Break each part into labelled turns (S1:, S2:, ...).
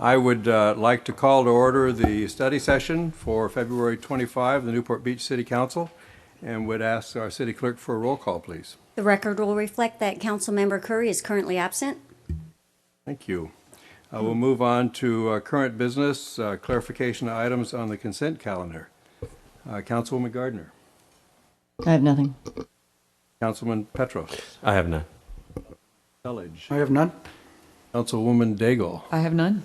S1: I would like to call to order the study session for February 25, the Newport Beach City Council, and would ask our city clerk for a roll call, please.
S2: The record will reflect that Councilmember Curry is currently absent.
S1: Thank you. We'll move on to current business, clarification items on the consent calendar. Councilwoman Gardner.
S3: I have nothing.
S1: Councilman Petros.
S4: I have none.
S1: Tillage.
S5: I have none.
S1: Councilwoman Daigle.
S3: I have none.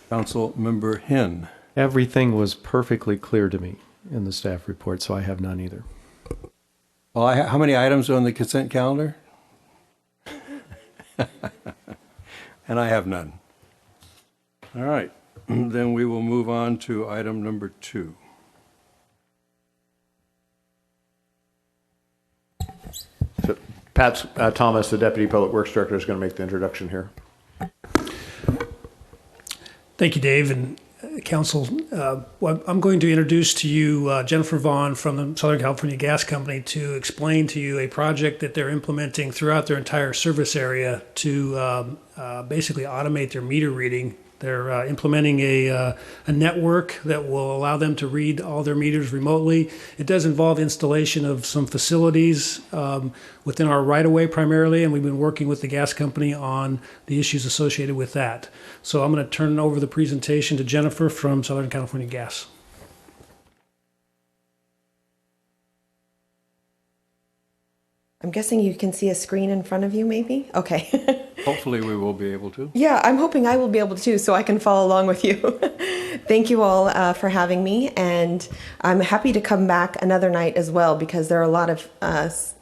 S1: Councilmember Hinn.
S4: Everything was perfectly clear to me in the staff report, so I have none either.
S1: Well, how many items are on the consent calendar? And I have none. All right, then we will move on to item number 2.
S5: So Pat Thomas, the Deputy Public Works Director, is going to make the introduction here.
S6: Thank you, Dave, and Council. Well, I'm going to introduce to you Jennifer Vaughn from the Southern California Gas Company to explain to you a project that they're implementing throughout their entire service area to basically automate their meter reading. They're implementing a network that will allow them to read all their meters remotely. It does involve installation of some facilities within our right-of-way primarily, and we've been working with the gas company on the issues associated with that. So I'm going to turn over the presentation to Jennifer from Southern California Gas.
S7: I'm guessing you can see a screen in front of you, maybe? Okay.
S1: Hopefully we will be able to.
S7: Yeah, I'm hoping I will be able to, so I can follow along with you. Thank you all for having me, and I'm happy to come back another night as well, because there are a lot of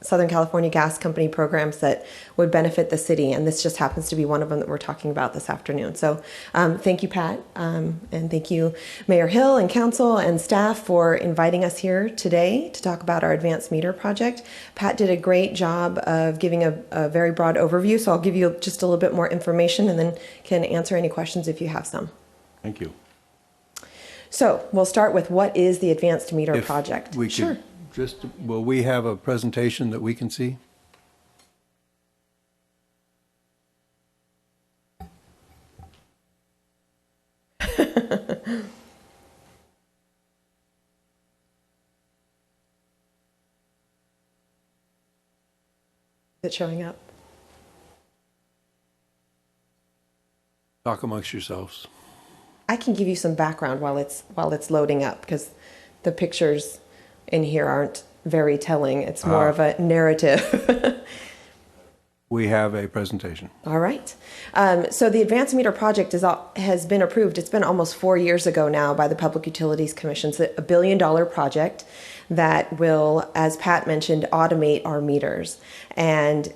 S7: Southern California Gas Company programs that would benefit the city, and this just happens to be one of them that we're talking about this afternoon. So thank you, Pat, and thank you, Mayor Hill and Council and staff for inviting us here today to talk about our advanced meter project. Pat did a great job of giving a very broad overview, so I'll give you just a little bit more information and then can answer any questions if you have some.
S1: Thank you.
S7: So we'll start with what is the advanced meter
S1: If
S7: project?
S1: we
S7: Sure.
S1: could will we have a presentation that we can see?
S7: Is it showing up?
S1: Talk amongst yourselves.
S7: I can give you some background while it's loading up, because the pictures in here aren't very telling. It's more of a narrative.
S1: We have a presentation.
S7: All right. So the Advanced Meter Project has been approved. It's been almost 4 years ago now by the Public Utilities Commission. It's a $1 billion project that will, as Pat mentioned, automate our meters. And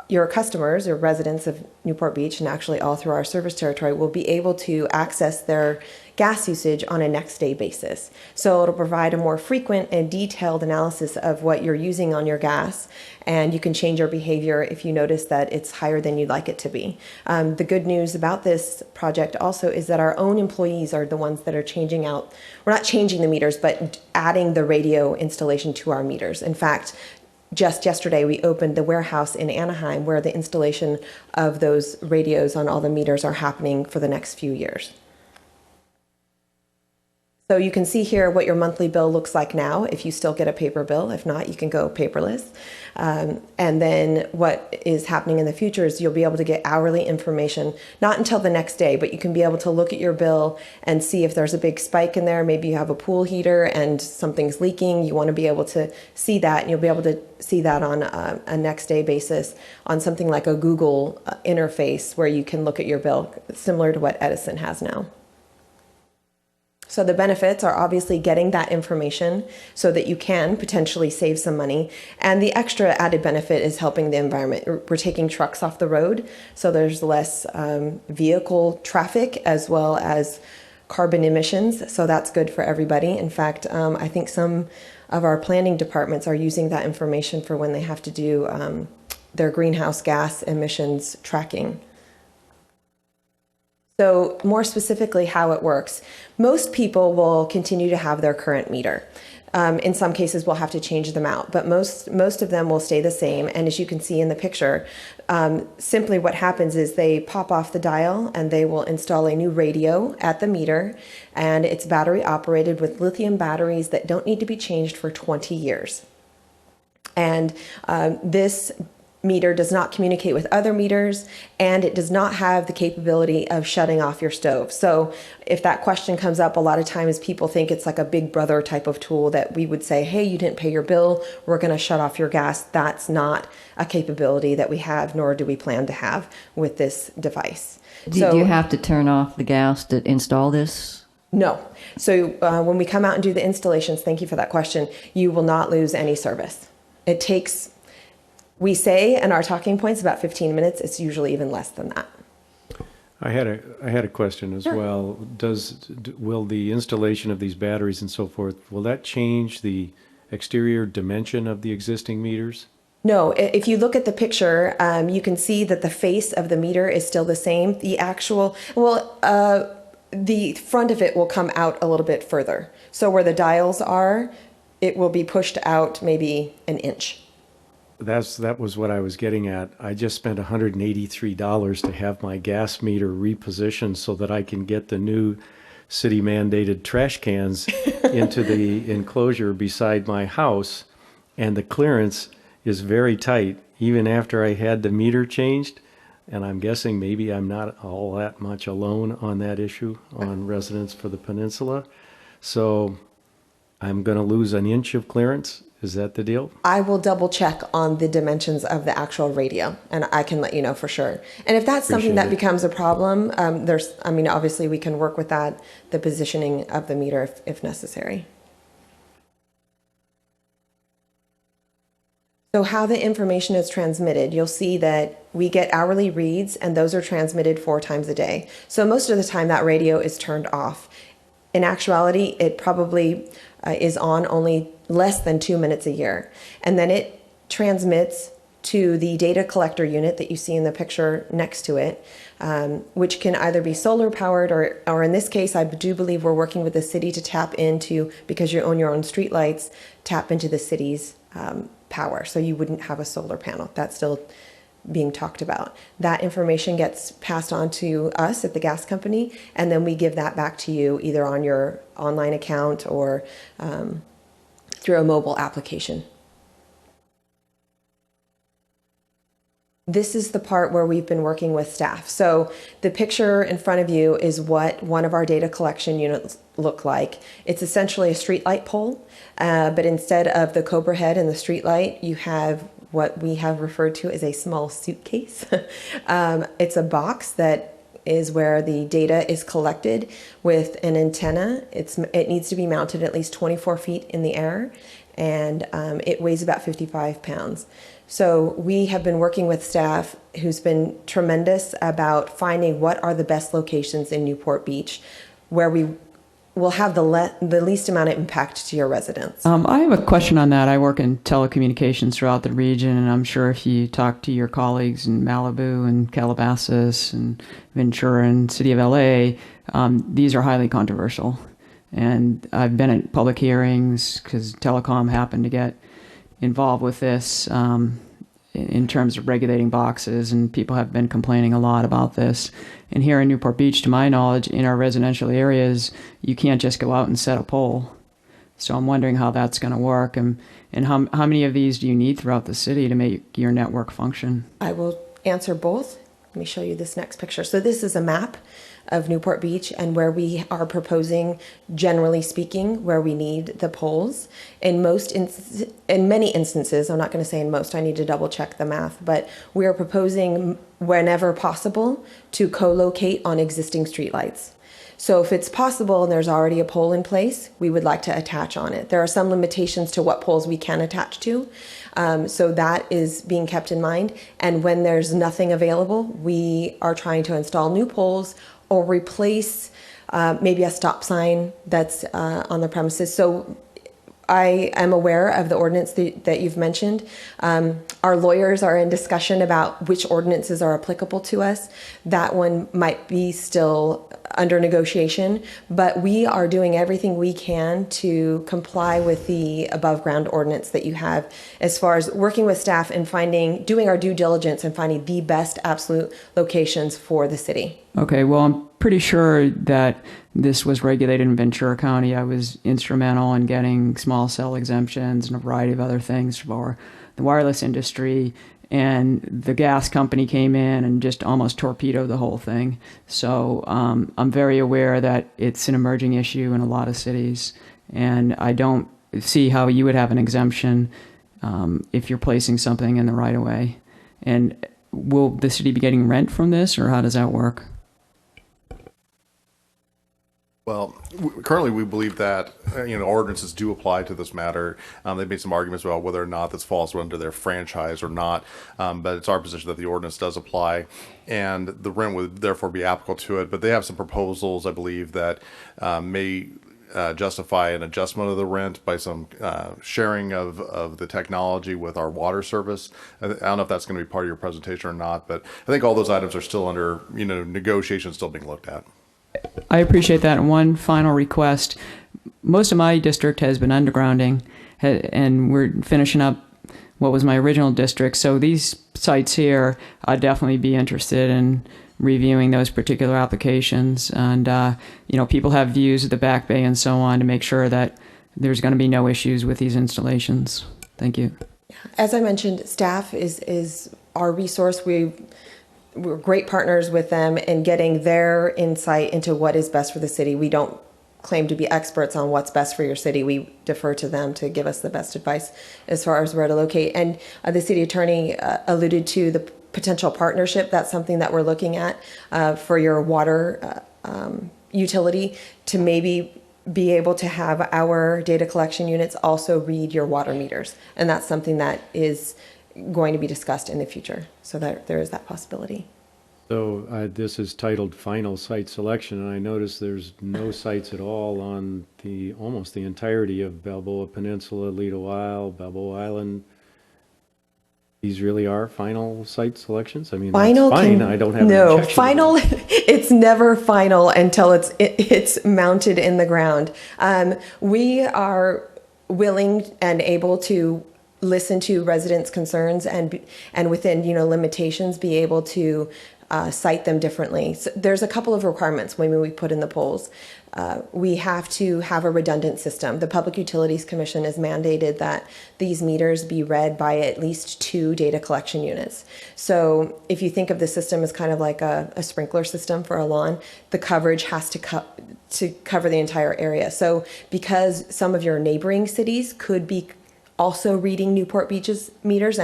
S7: your customers or residents of Newport Beach, and actually all through our service territory, will be able to access their gas usage on a next day basis. So it'll provide a more frequent and detailed analysis of what you're using on your gas, and you can change your behavior if you notice that it's higher than you'd like it to be. The good news about this project also is that our own employees are the ones that are changing out. We're not changing the meters, but adding the radio installation to our meters. In fact, just yesterday, we opened the warehouse in Anaheim where the installation of those radios on all the meters are happening for the next few years. So you can see here what your monthly bill looks like now if you still get a paper bill. If not, you can go paperless. And then what is happening in the future is you'll be able to get hourly information, not until the next day, but you can be able to look at your bill and see if there's a big spike in there. Maybe you have a pool heater and something's leaking. You want to be able to see that, and you'll be able to see that on a next day basis on something like a Google interface where you can look at your bill, similar to what Edison has now. So the benefits are obviously getting that information so that you can potentially save some money. And the extra added benefit is helping the environment. We're taking trucks off the road, so there's less vehicle traffic as well as carbon emissions. So that's good for everybody. In fact, I think some of our planning departments are using that information for when they have to do their greenhouse gas emissions tracking. So more specifically how it works, most people will continue to have their current meter. In some cases, we'll have to change them out, but most of them will stay the same. And as you can see in the picture, simply what happens is they pop off the dial and they will install a new radio at the meter, and it's battery operated with lithium batteries that don't need to be changed for 20 years. And this meter does not communicate with other meters, and it does not have the capability of shutting off your stove. So if that question comes up, a lot of times people think it's like a big brother type of tool that we would say, hey, you didn't pay your bill, we're going to shut off your gas. That's not a capability that we have, nor do we plan to have with this device.
S3: Do you have to turn off the gas to install this?
S7: No. So when we come out and do the installations, thank you for that question, you will not lose any service. It takes, we say in our talking points, about 15 minutes. It's usually even less than that.
S4: I had a question as well. Will the installation of these batteries and so forth, will that change the exterior dimension of the existing meters?
S7: No, if you look at the picture, you can see that the face of the meter is still the same. The actual, the front of it will come out a little bit further. So where the dials are, it will be pushed out maybe an inch.
S4: That was what I was getting at. I just spent $183 to have my gas meter repositioned so that I can get the new city mandated trash cans into the enclosure beside my house, and the clearance is very tight even after I had the meter changed. And I'm guessing maybe I'm not all that much alone on that issue on residents for the peninsula. So I'm going to lose an inch of clearance. Is that the deal?
S7: I will double check on the dimensions of the actual radio, and I can let you know for sure. And if that's something that becomes a problem, obviously we can work with that, the positioning of the meter if necessary. So how the information is transmitted, you'll see that we get hourly reads, and those are transmitted 4 times a day. So most of the time that radio is turned off. In actuality, it probably is on only less than 2 minutes a year. And then it transmits to the data collector unit that you see in the picture next to it, which can either be solar powered or in this case, I do believe we're working with the city to tap into, because you own your own streetlights, tap into the city's power. So you wouldn't have a solar panel. That's still being talked about. That information gets passed on to us at the gas company, and then we give that back to you either on your online account or through a mobile application. This is the part where we've been working with staff. So the picture in front of you is what one of our data collection units look like. It's essentially a streetlight pole, but instead of the Cobra head and the streetlight, you have what we have referred to as a small suitcase. It's a box that is where the data is collected with an antenna. It needs to be mounted at least 24 feet in the air, and it weighs about 55 pounds. So we have been working with staff who's been tremendous about finding what are the best locations in Newport Beach where we will have the least amount of impact to your residents.
S3: I have a question on that. I work in telecommunications throughout the region, and I'm sure if you talk to your colleagues in Malibu and Calabasas and Ventura and City of LA, these are highly controversial. And I've been at public hearings because telecom happened to get involved with this in terms of regulating boxes, and people have been complaining a lot about this. And here in Newport Beach, to my knowledge, in our residential areas, you can't just go out and set a pole. So I'm wondering how that's going to work, and how many of these do you need throughout the city to make your network function?
S7: I will answer both. Let me show you this next picture. So this is a map of Newport Beach and where we are proposing, generally speaking, where we need the poles. In many instances, I'm not going to say in most, I need to double check the math, but we are proposing whenever possible to co-locate on existing streetlights. So if it's possible and there's already a pole in place, we would like to attach on it. There are some limitations to what poles we can attach to. So that is being kept in mind. And when there's nothing available, we are trying to install new poles or replace maybe a stop sign that's on the premises. So I am aware of the ordinance that you've mentioned. Our lawyers are in discussion about which ordinances are applicable to us. That one might be still under negotiation, but we are doing everything we can to comply with the above ground ordinance that you have, as far as working with staff and doing our due diligence and finding the best absolute locations for the city.
S3: Okay, well, I'm pretty sure that this was regulated in Ventura County. I was instrumental in getting small cell exemptions and a variety of other things for the wireless industry. And the gas company came in and just almost torpedoed the whole thing. So I'm very aware that it's an emerging issue in a lot of cities. And I don't see how you would have an exemption if you're placing something in the right of way. And will the city be getting rent from this, or how does that work?
S8: Well, currently we believe that, ordinances do apply to this matter. They've made some arguments about whether or not this falls under their franchise or not, but it's our position that the ordinance does apply, and the rent would therefore be applicable to it. But they have some proposals, I believe, that may justify an adjustment of the rent by some sharing of the technology with our water service. I don't know if that's going to be part of your presentation or not, but I think all those items are still under, negotiation, still being looked at.
S3: I appreciate that. And one final request. Most of my district has been undergrounding, and we're finishing up what was my original district. So these sites here, I'd definitely be interested in reviewing those particular applications. And, people have views of the Back Bay and so on to make sure that there's going to be no issues with these installations. Thank you.
S7: As I mentioned, staff is our resource. We're great partners with them in getting their insight into what is best for the city. We don't claim to be experts on what's best for your city. We defer to them to give us the best advice as far as where to locate. And the city attorney alluded to the potential partnership. That's something that we're looking at for your water utility, to maybe be able to have our data collection units also read your water meters. And that's something that is going to be discussed in the future, so that there is that possibility.
S4: So this is titled Final Site Selection, and I notice there's no sites at all on almost the entirety of Balboa Peninsula, Lido Isle, Balboa Island. These really are final site selections? I mean,
S7: Final
S4: that's fine. I don't have an
S7: no
S4: objection.
S7: final. It's never final until it's mounted in the ground. We are willing and able to listen to residents' concerns and within limitations be able to cite them differently. So there's a couple of requirements when we put in the polls. We have to have a redundant system. The Public Utilities Commission has mandated that these meters be read by at least 2 data collection units. So if you think of the system as kind of like a sprinkler system for a lawn, the coverage has to cover the entire area. So because some of your neighboring cities could be also reading Newport Beach's meters,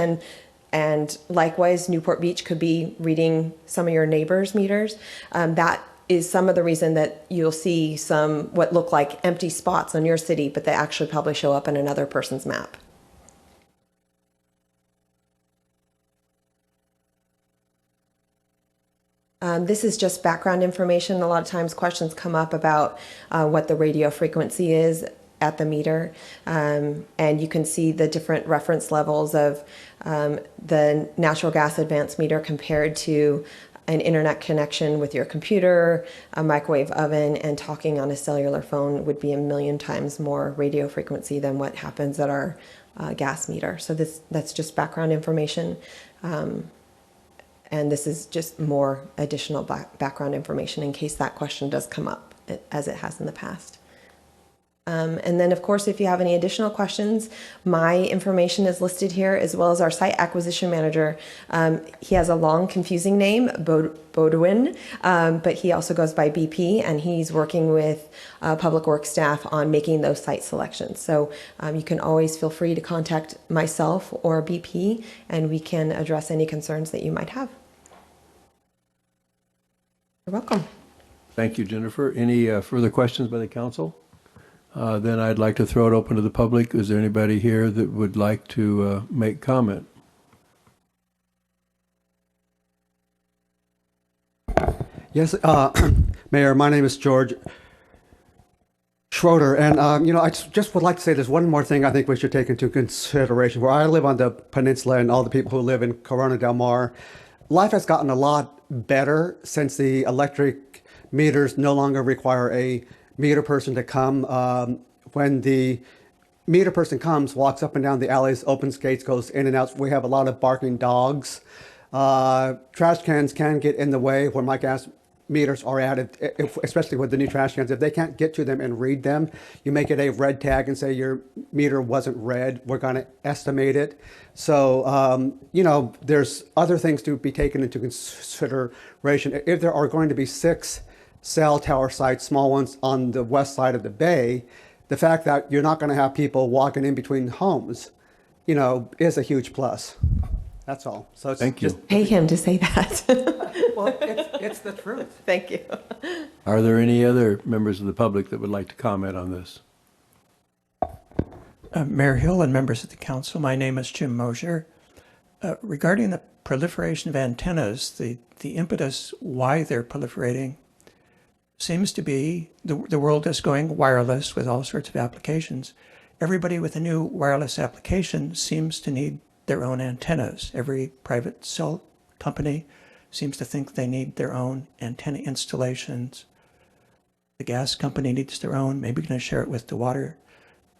S7: and likewise Newport Beach could be reading some of your neighbors' meters. That is some of the reason that you'll see some what look like empty spots on your city, but they actually probably show up in another person's map. This is just background information. A lot of times questions come up about what the radio frequency is at the meter, and you can see the different reference levels of the natural gas advanced meter compared to an internet connection with your computer, a microwave oven, and talking on a cellular phone would be 1,000,000 times more radio frequency than what happens at our gas meter. So that's just background information, and this is just more additional background information in case that question does come up, as it has in the past. And then, of course, if you have any additional questions, my information is listed here, as well as our site acquisition manager. He has a long, confusing name, Bodwin, but he also goes by BP, and he's working with public works staff on making those site selections. So you can always feel free to contact myself or BP, and we can address any concerns that you might have. You're welcome.
S1: Thank you, Jennifer. Any further questions by the council? Then I'd like to throw it open to the public. Is there anybody here that would like to make comment?
S9: Yes, Mayor, my name is George Schroeder, and I just would like to say there's one more thing I think we should take into consideration. Where I live on the peninsula, and all the people who live in Corona del Mar, life has gotten a lot better since the electric meters no longer require a meter person to come. When the meter person comes, walks up and down the alleys, opens gates, goes in and out, we have a lot of barking dogs. Trash cans can get in the way where my gas meters are at, especially with the new trash cans. If they can't get to them and read them, you make it a red tag and say your meter wasn't read. We're going to estimate it. So, there's other things to be taken into consideration. If there are going to be 6 cell tower sites, small ones on the west side of the bay, the fact that you're not going to have people walking in between homes, is a huge plus. That's all. So it's
S1: Thank you.
S9: just,
S7: Pay him to say that.
S9: well, it's the truth.
S7: Thank you.
S1: Are there any other members of the public that would like to comment on this?
S10: Mayor Hill and members of the council, my name is Jim Mosier. Regarding the proliferation of antennas, the impetus why they're proliferating seems to be the world is going wireless with all sorts of applications. Everybody with a new wireless application seems to need their own antennas. Every private cell company seems to think they need their own antenna installations. The gas company needs their own, maybe going to share it with the water.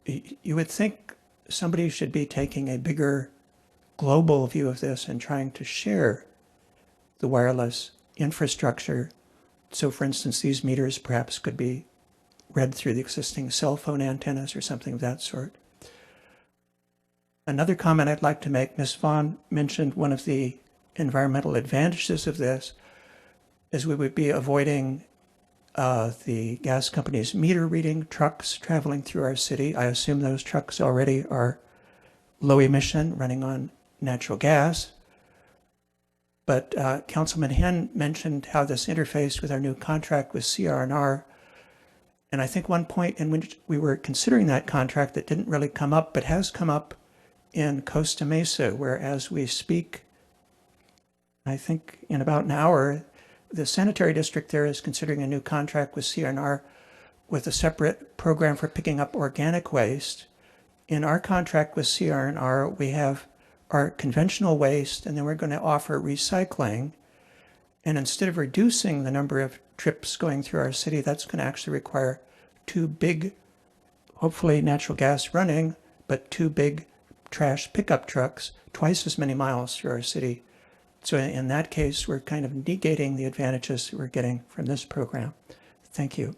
S10: You would think somebody should be taking a bigger global view of this and trying to share the wireless infrastructure. So for instance, these meters perhaps could be read through the existing cell phone antennas or something of that sort. Another comment I'd like to make, Ms. Vaughn mentioned one of the environmental advantages of this is we would be avoiding the gas company's meter reading trucks traveling through our city. I assume those trucks already are low emission, running on natural gas. But Councilman Henn mentioned how this interfaced with our new contract with CR&R. And I think one point in which we were considering that contract that didn't really come up, but has come up in Costa Mesa, where as we speak, I think in about an hour, the sanitary district there is considering a new contract with CR&R with a separate program for picking up organic waste. In our contract with CR&R, we have our conventional waste, and then we're going to offer recycling. And instead of reducing the number of trips going through our city, that's going to actually require 2 big, hopefully natural gas running, but 2 big trash pickup trucks, twice as many miles through our city. So in that case, we're kind of negating the advantages that we're getting from this program. Thank you.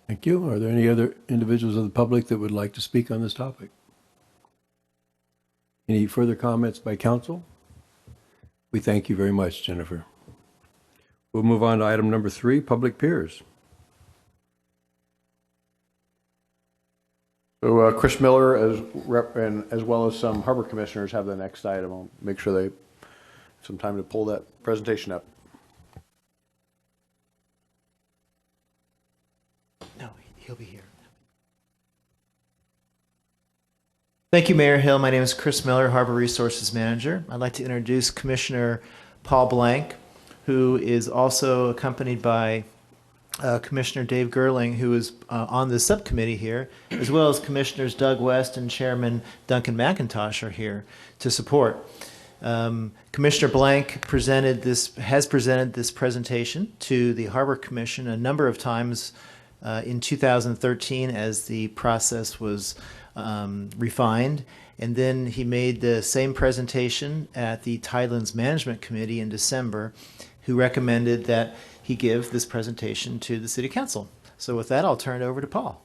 S1: Thank you. Are there any other individuals of the public that would like to speak on this topic? Any further comments by council? We thank you very much, Jennifer. We'll move on to item number 3, public peers.
S5: So Chris Miller, as well as some harbor commissioners, have the next item. I'll make sure they have some time to pull that presentation up.
S11: No, he'll be here. Thank you, Mayor Hill. My name is Chris Miller, Harbor Resources Manager. I'd like to introduce Commissioner Paul Blank, who is also accompanied by Commissioner Dave Gerling, who is on the subcommittee here, as well as Commissioners Doug West and Chairman Duncan McIntosh are here to support. Commissioner Blank has presented this presentation to the Harbor Commission a number of times in 2013 as the process was refined. And then he made the same presentation at the Tidelands Management Committee in December, who recommended that he give this presentation to the City Council. So with that, I'll turn it over to Paul.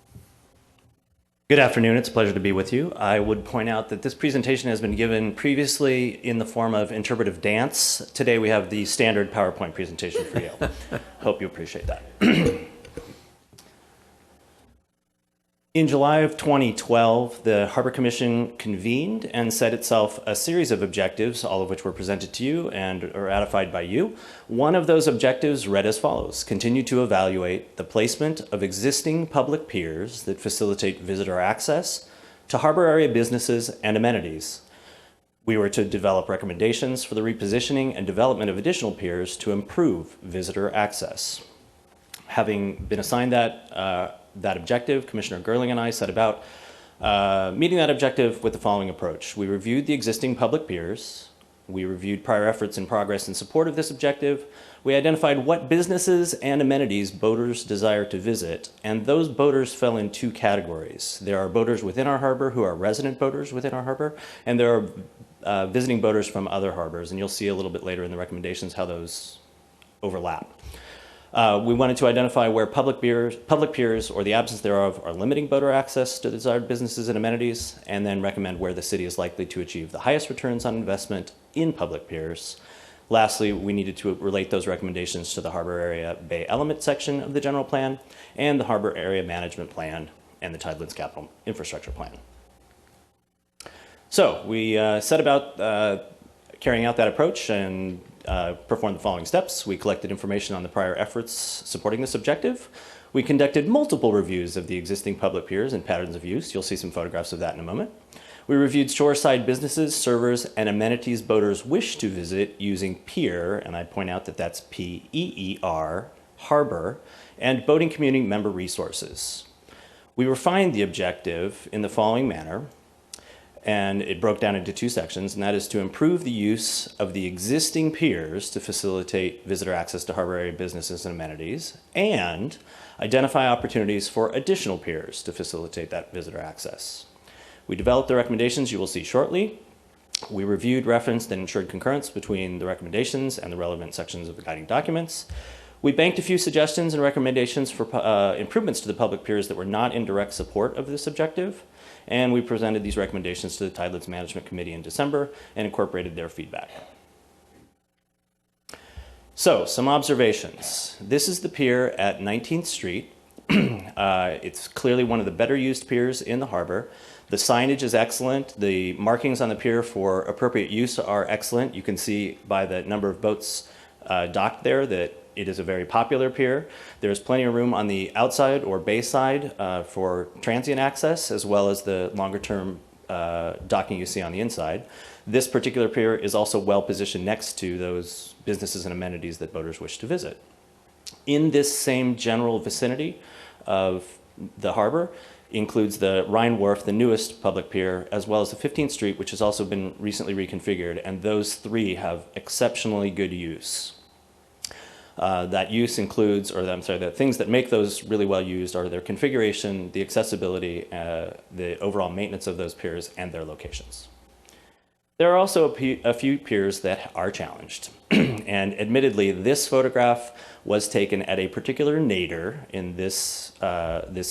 S12: Good afternoon. It's a pleasure to be with you. I would point out that this presentation has been given previously in the form of interpretive dance. Today we have the standard PowerPoint presentation for you. Hope you appreciate that. In July of 2012, the Harbor Commission convened and set itself a series of objectives, all of which were presented to you and are ratified by you. One of those objectives read as follows: continue to evaluate the placement of existing public piers that facilitate visitor access to harbor area businesses and amenities. We were to develop recommendations for the repositioning and development of additional piers to improve visitor access. Having been assigned that that objective, Commissioner Gerling and I set about meeting that objective with the following approach. We reviewed the existing public piers. We reviewed prior efforts and progress in support of this objective. We identified what businesses and amenities boaters desire to visit, and those boaters fell in two categories. There are boaters within our harbor who are resident boaters within our harbor, and there are visiting boaters from other harbors, and you'll see a little bit later in the recommendations how those overlap. We wanted to identify where public piers or the absence thereof are limiting boater access to desired businesses and amenities, and then recommend where the city is likely to achieve the highest returns on investment in public piers. Lastly, we needed to relate those recommendations to the Harbor Area Bay Element section of the general plan and the Harbor Area Management Plan and the Tidelands Capital Infrastructure Plan. So we set about carrying out that approach and performed the following steps. We collected information on the prior efforts supporting this objective. We conducted multiple reviews of the existing public piers and patterns of use. You'll see some photographs of that in a moment. We reviewed shoreside businesses, servers, and amenities boaters wish to visit using pier, and I point out that that's P-E-E-R, harbor, and boating community member resources. We refined the objective in the following manner, and it broke down into two sections, and that is to improve the use of the existing piers to facilitate visitor access to harbor area businesses and amenities, and identify opportunities for additional piers to facilitate that visitor access. We developed the recommendations you will see shortly. We reviewed, referenced, and ensured concurrence between the recommendations and the relevant sections of the guiding documents. We banked a few suggestions and recommendations for improvements to the public piers that were not in direct support of this objective, and we presented these recommendations to the Tidelands Management Committee in December and incorporated their feedback. So, some observations. This is the pier at 19th Street. It's clearly one of the better used piers in the harbor. The signage is excellent. The markings on the pier for appropriate use are excellent. You can see by the number of boats docked there that it is a very popular pier. There's plenty of room on the outside or bay side for transient access, as well as the longer term docking you see on the inside. This particular pier is also well positioned next to those businesses and amenities that boaters wish to visit. In this same general vicinity of the harbor includes the Rhine Wharf, the newest public pier, as well as the 15th Street, which has also been recently reconfigured, and those three have exceptionally good use. That use includes, the things that make those really well used are their configuration, the accessibility, the overall maintenance of those piers, and their locations. There are also a few piers that are challenged. And admittedly, this photograph was taken at a particular nadir in this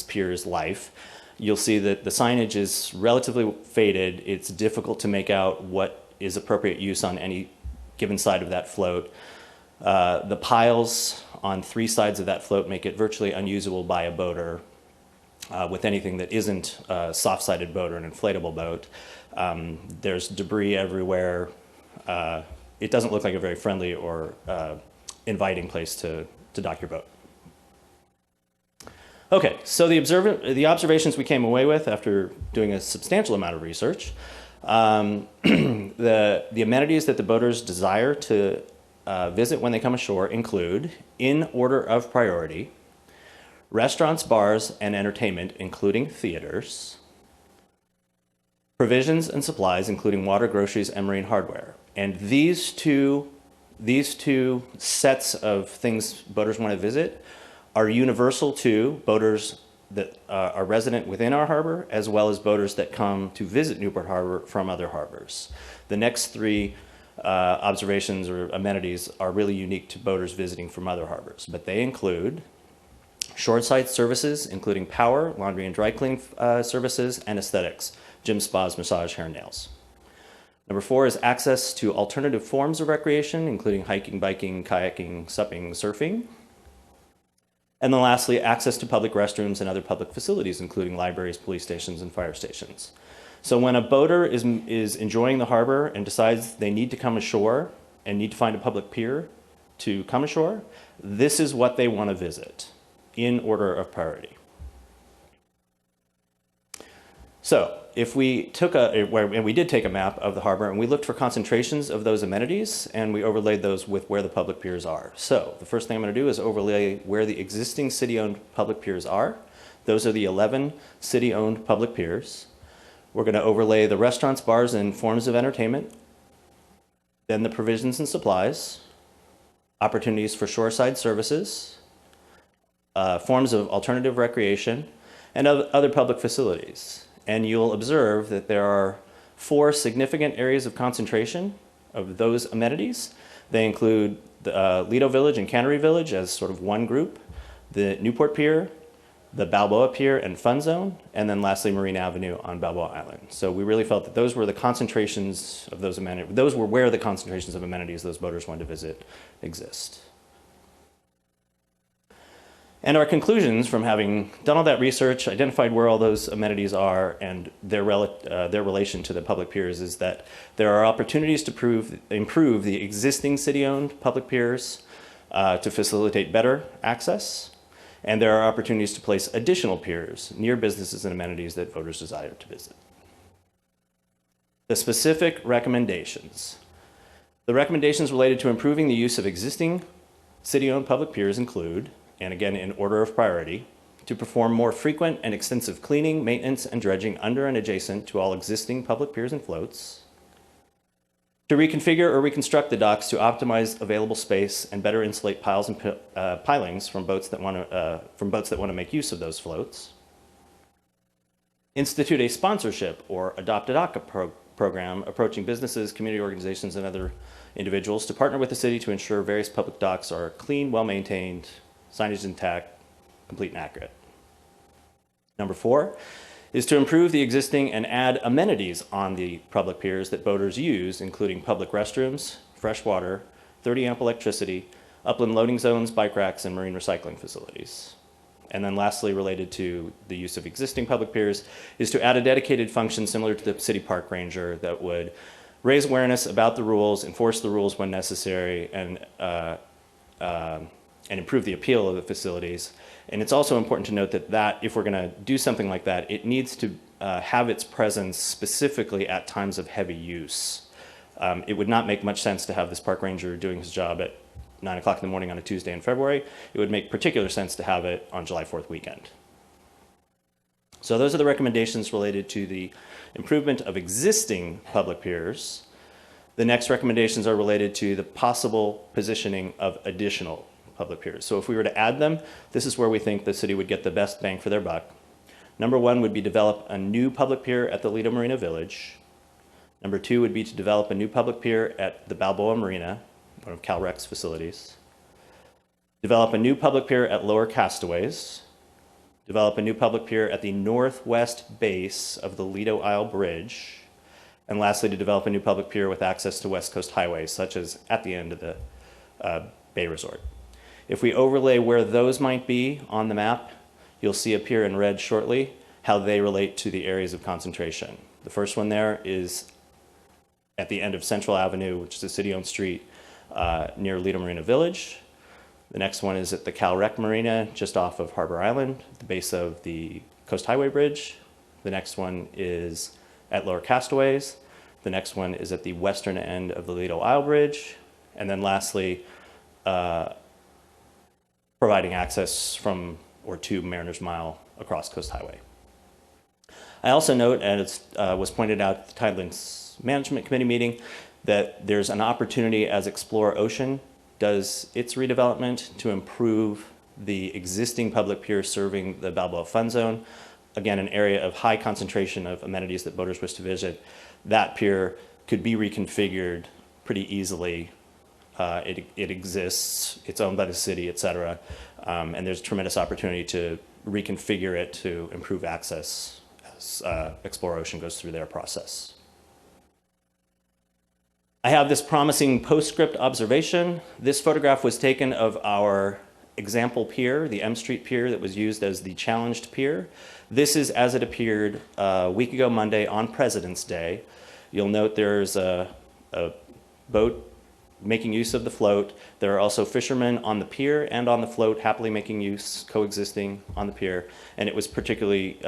S12: pier's life. You'll see that the signage is relatively faded. It's difficult to make out what is appropriate use on any given side of that float. The piles on three sides of that float make it virtually unusable by a boater with anything that isn't a soft-sided boat or an inflatable boat. There's debris everywhere. It doesn't look like a very friendly or inviting place to dock your boat. Okay, so the observations we came away with after doing a substantial amount of research, the amenities that the boaters desire to visit when they come ashore include, in order of priority, restaurants, bars, and entertainment, including theaters, provisions and supplies, including water, groceries, and marine hardware. And these two sets of things boaters want to visit are universal to boaters that are resident within our harbor, as well as boaters that come to visit Newport Harbor from other harbors. The next three observations or amenities are really unique to boaters visiting from other harbors, but they include shoreside services, including power, laundry and dry cleaning services, and aesthetics, gym, spas, massage, hair, and nails. Number 4 is access to alternative forms of recreation, including hiking, biking, kayaking, supping, surfing. And then lastly, access to public restrooms and other public facilities, including libraries, police stations, and fire stations. So when a boater is enjoying the harbor and decides they need to come ashore and need to find a public pier to come ashore, this is what they want to visit in order of priority. So if we took and we did take a map of the harbor and we looked for concentrations of those amenities and we overlaid those with where the public piers are. So the first thing I'm going to do is overlay where the existing city-owned public piers are. Those are the 11 city-owned public piers. We're going to overlay the restaurants, bars, and forms of entertainment, then the provisions and supplies, opportunities for shoreside services, forms of alternative recreation, and other public facilities. And you'll observe that there are 4 significant areas of concentration of those amenities. They include the Lido Village and Cannery Village as sort of one group, the Newport Pier, the Balboa Pier and Fun Zone, and then lastly Marine Avenue on Balboa Island. So we really felt that those were the concentrations of those amenities, those were where the concentrations of amenities those boaters wanted to visit exist. And our conclusions from having done all that research, identified where all those amenities are and their relation to the public piers, is that there are opportunities to improve the existing city-owned public piers to facilitate better access. And there are opportunities to place additional piers near businesses and amenities that voters desire to visit. The specific recommendations. The recommendations related to improving the use of existing city-owned public piers include, and again in order of priority, to perform more frequent and extensive cleaning, maintenance, and dredging under and adjacent to all existing public piers and floats, to reconfigure or reconstruct the docks to optimize available space and better insulate piles and pilings from boats that want to make use of those floats, institute a sponsorship or adopt a dock program approaching businesses, community organizations, and other individuals to partner with the city to ensure various public docks are clean, well-maintained, signage intact, complete and accurate. Number 4 is to improve the existing and add amenities on the public piers that boaters use, including public restrooms, fresh water, 30-amp electricity, upland loading zones, bike racks, and marine recycling facilities. And then lastly, related to the use of existing public piers, is to add a dedicated function similar to the city park ranger that would raise awareness about the rules, enforce the rules when necessary, and improve the appeal of the facilities. And it's also important to note that if we're going to do something like that, it needs to have its presence specifically at times of heavy use. It would not make much sense to have this park ranger doing his job at 9 o'clock in the morning on a Tuesday in February. It would make particular sense to have it on July 4th weekend. So those are the recommendations related to the improvement of existing public piers. The next recommendations are related to the possible positioning of additional public piers. So if we were to add them, this is where we think the city would get the best bang for their buck. Number 1 would be develop a new public pier at the Lido Marina Village. Number 2 would be to develop a new public pier at the Balboa Marina, one of CalRec's facilities. Develop a new public pier at Lower Castaways. Develop a new public pier at the northwest base of the Lido Isle Bridge. And lastly, to develop a new public pier with access to West Coast highways, such as at the end of the Bay Resort. If we overlay where those might be on the map, you'll see appear in red shortly how they relate to the areas of concentration. The first one there is at the end of Central Avenue, which is a city-owned street near Lido Marina Village. The next one is at the CalRec Marina, just off of Harbor Island, at the base of the Coast Highway Bridge. The next one is at Lower Castaways. The next one is at the western end of the Lido Isle Bridge. And then lastly, providing access from or to Mariners Mile across Coast Highway. I also note, and it was pointed out at the Tidelands Management Committee meeting, that there's an opportunity as Explore Ocean does its redevelopment to improve the existing public pier serving the Balboa Fun Zone. Again, an area of high concentration of amenities that boaters wish to visit. That pier could be reconfigured pretty easily. It exists, it's owned by the city, et cetera, and there's tremendous opportunity to reconfigure it to improve access as Explore Ocean goes through their process. I have this promising postscript observation. This photograph was taken of our example pier, the M Street pier that was used as the challenged pier. This is as it appeared a week ago Monday on President's Day. You'll note there's a boat making use of the float. There are also fishermen on the pier and on the float happily making use, coexisting on the pier, and it was particularly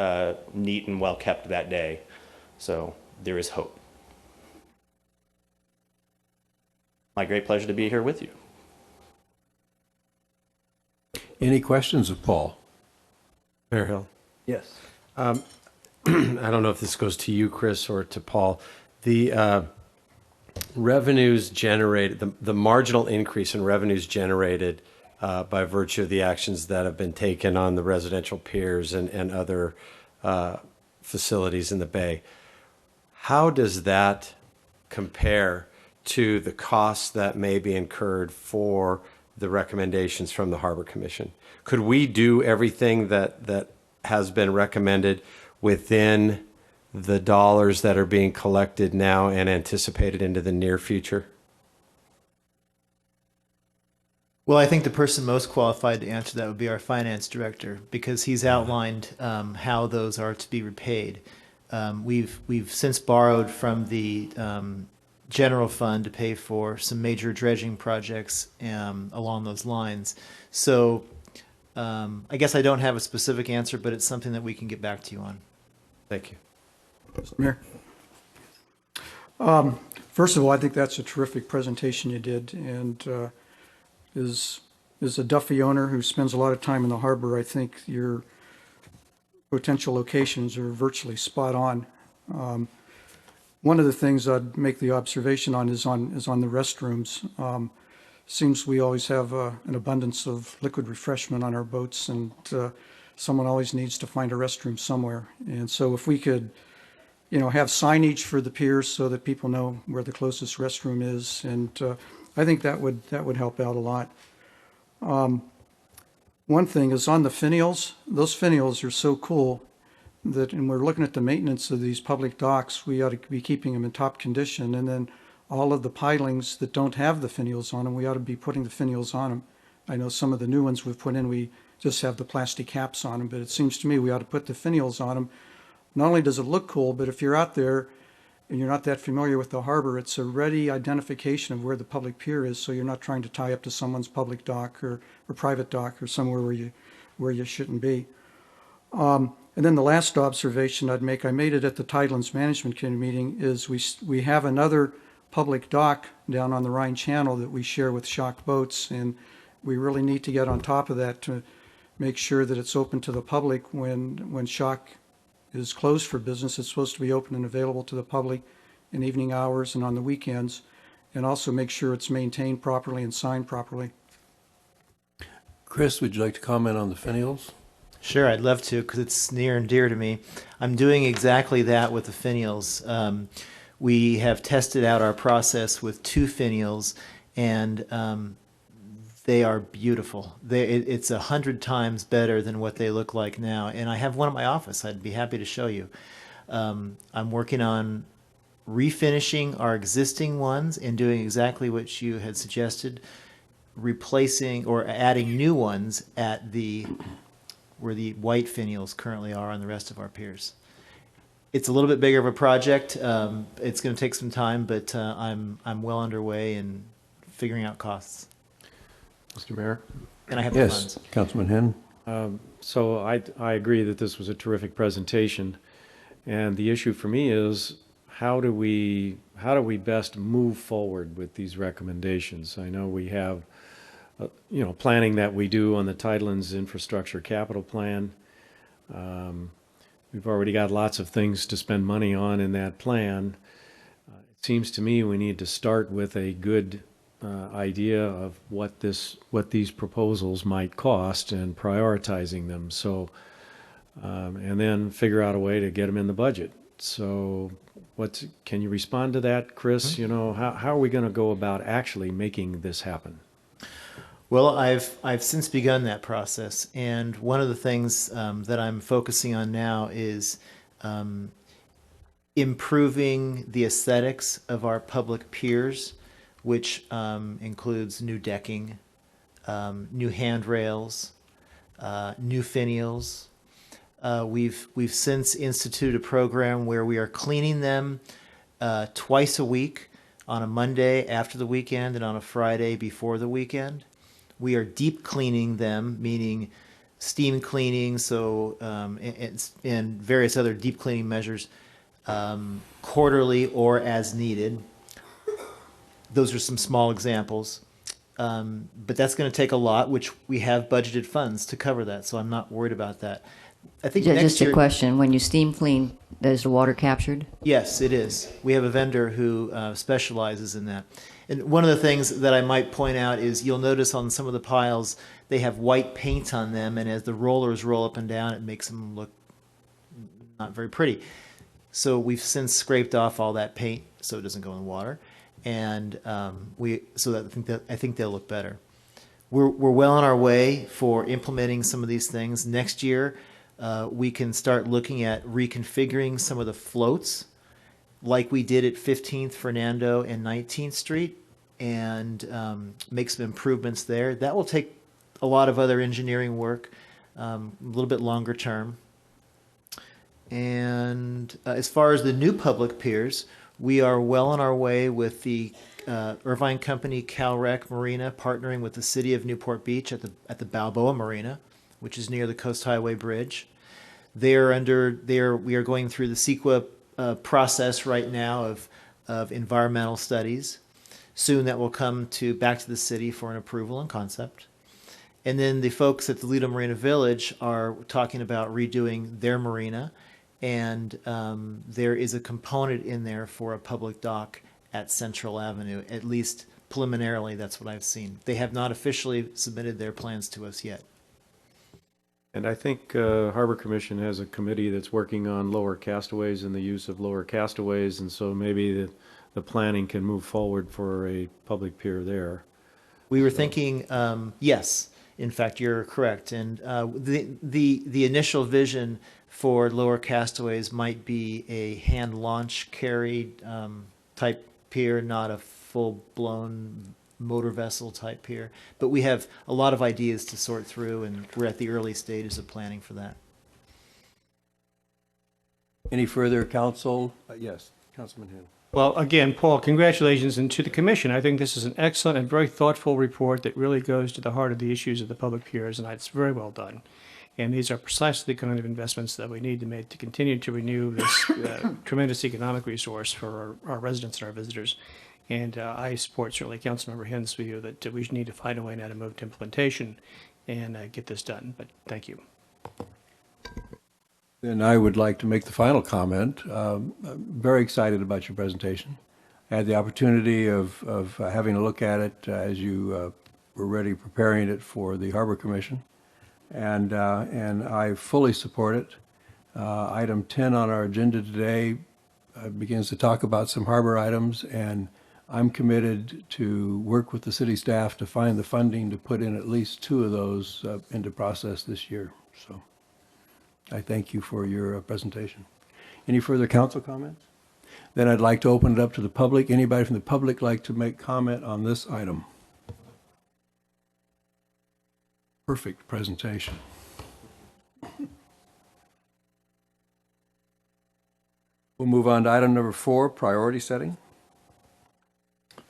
S12: neat and well kept that day. So there is hope. My great pleasure to be here with you.
S1: Any questions of Paul?
S4: Mayor Hill.
S1: Yes.
S4: I don't know if this goes to you, Chris, or to Paul. The revenues generated, the marginal increase in revenues generated by virtue of the actions that have been taken on the residential piers and other facilities in the bay. How does that compare to the costs that may be incurred for the recommendations from the Harbor Commission? Could we do everything that has been recommended within the dollars that are being collected now and anticipated into the near future?
S11: Well, I think the person most qualified to answer that would be our finance director, because he's outlined how those are to be repaid. We've since borrowed from the general fund to pay for some major dredging projects along those lines. So I guess I don't have a specific answer, but it's something that we can get back to you on.
S4: Thank you.
S10: Mayor. First of all, I think that's a terrific presentation you did, and as a Duffy owner who spends a lot of time in the harbor, I think your potential locations are virtually spot on. One of the things I'd make the observation on is on the restrooms. Seems we always have an abundance of liquid refreshment on our boats, and someone always needs to find a restroom somewhere. And so if we could, have signage for the piers so that people know where the closest restroom is, and I think that would help out a lot. One thing is on the finials. Those finials are so cool that, and we're looking at the maintenance of these public docks, we ought to be keeping them in top condition. And then all of the pilings that don't have the finials on them, we ought to be putting the finials on them. I know some of the new ones we've put in, we just have the plastic caps on them, but it seems to me we ought to put the finials on them. Not only does it look cool, but if you're out there and you're not that familiar with the harbor, it's a ready identification of where the public pier is, so you're not trying to tie up to someone's public dock or private dock or somewhere where you shouldn't be. And then the last observation I'd make, I made it at the Tidelands Management Committee meeting, is we have another public dock down on the Rhine Channel that we share with Shock Boats, and we really need to get on top of that to make sure that it's open to the public when Shock is closed for business. It's supposed to be open and available to the public in evening hours and on the weekends, and also make sure it's maintained properly and signed properly.
S1: Chris, would you like to comment on the finials?
S11: Sure, I'd love to, because it's near and dear to me. I'm doing exactly that with the finials. We have tested out our process with 2 finials, and they are beautiful. It's 100 times better than what they look like now. And I have one at my office. I'd be happy to show you. I'm working on refinishing our existing ones and doing exactly what you had suggested, replacing or adding new ones at where the white finials currently are on the rest of our piers. It's a little bit bigger of a project. It's going to take some time, but I'm well underway in figuring out costs.
S4: Mr. Mayor?
S11: And I have the funds.
S1: Yes, Councilman Henn.
S4: So I agree that this was a terrific presentation, and the issue for me is how do we best move forward with these recommendations? I know we have planning that we do on the Tidelands Infrastructure Capital Plan. We've already got lots of things to spend money on in that plan. It seems to me we need to start with a good idea of what these proposals might cost and prioritizing them. So, and then figure out a way to get them in the budget. So, can you respond to that, Chris?
S11: Mm-hmm.
S4: How are we going to go about actually making this happen?
S11: Well, I've since begun that process, and one of the things that I'm focusing on now is improving the aesthetics of our public piers, which includes new decking, new handrails, new finials. We've since instituted a program where we are cleaning them twice a week, on a Monday after the weekend and on a Friday before the weekend. We are deep cleaning them, meaning steam cleaning, and various other deep cleaning measures, quarterly or as needed. Those are some small examples. But that's going to take a lot, which we have budgeted funds to cover that. So I'm not worried about that. I think next
S13: Just
S11: year,
S13: a question. When you steam clean, is the water captured?
S11: yes, it is. We have a vendor who specializes in that. And one of the things that I might point out is you'll notice on some of the piles, they have white paint on them. And as the rollers roll up and down, it makes them look not very pretty. So we've since scraped off all that paint so it doesn't go in the water. And I think they'll look better. We're well on our way for implementing some of these things. Next year, we can start looking at reconfiguring some of the floats like we did at 15th Fernando and 19th Street and make some improvements there. That will take a lot of other engineering work, a little bit longer term. And as far as the new public piers, we are well on our way with the Irvine Company CalRec Marina partnering with the city of Newport Beach at the Balboa Marina, which is near the Coast Highway Bridge. We are going through the CEQA process right now of environmental studies. Soon that will come back to the city for an approval and concept. And then the folks at the Lido Marina Village are talking about redoing their marina. And there is a component in there for a public dock at Central Avenue. At least preliminarily, that's what I've seen. They have not officially submitted their plans to us yet.
S4: And I think Harbor Commission has a committee that's working on lower castaways and the use of lower castaways, and so maybe the planning can move forward for a public pier there.
S11: We were thinking, yes, in fact, you're correct. And the initial vision for lower castaways might be a hand launch carried type pier, not a full-blown motor vessel type pier. But we have a lot of ideas to sort through, and we're at the early stages of planning for that.
S1: Any further council? Yes, Councilman Hill.
S10: Well, again, Paul, congratulations, and to the commission. I think this is an excellent and very thoughtful report that really goes to the heart of the issues of the public piers, and it's very well done. And these are precisely the kind of investments that we need to make to continue to renew this tremendous economic resource for our residents and our visitors. And I support certainly Councilmember Hind's view that we need to find a way now to move to implementation and get this done. But thank you.
S1: Then I would like to make the final comment. I'm very excited about your presentation. I had the opportunity of having a look at it as you were ready preparing it for the Harbor Commission, and I fully support it. Item 10 on our agenda today begins to talk about some harbor items, and I'm committed to work with the city staff to find the funding to put in at least 2 of those into process this year. So I thank you for your presentation. Any further council comments? Then I'd like to open it up to the public. Anybody from the public like to make comment on this item? Perfect presentation. We'll move on to item number 4, priority setting.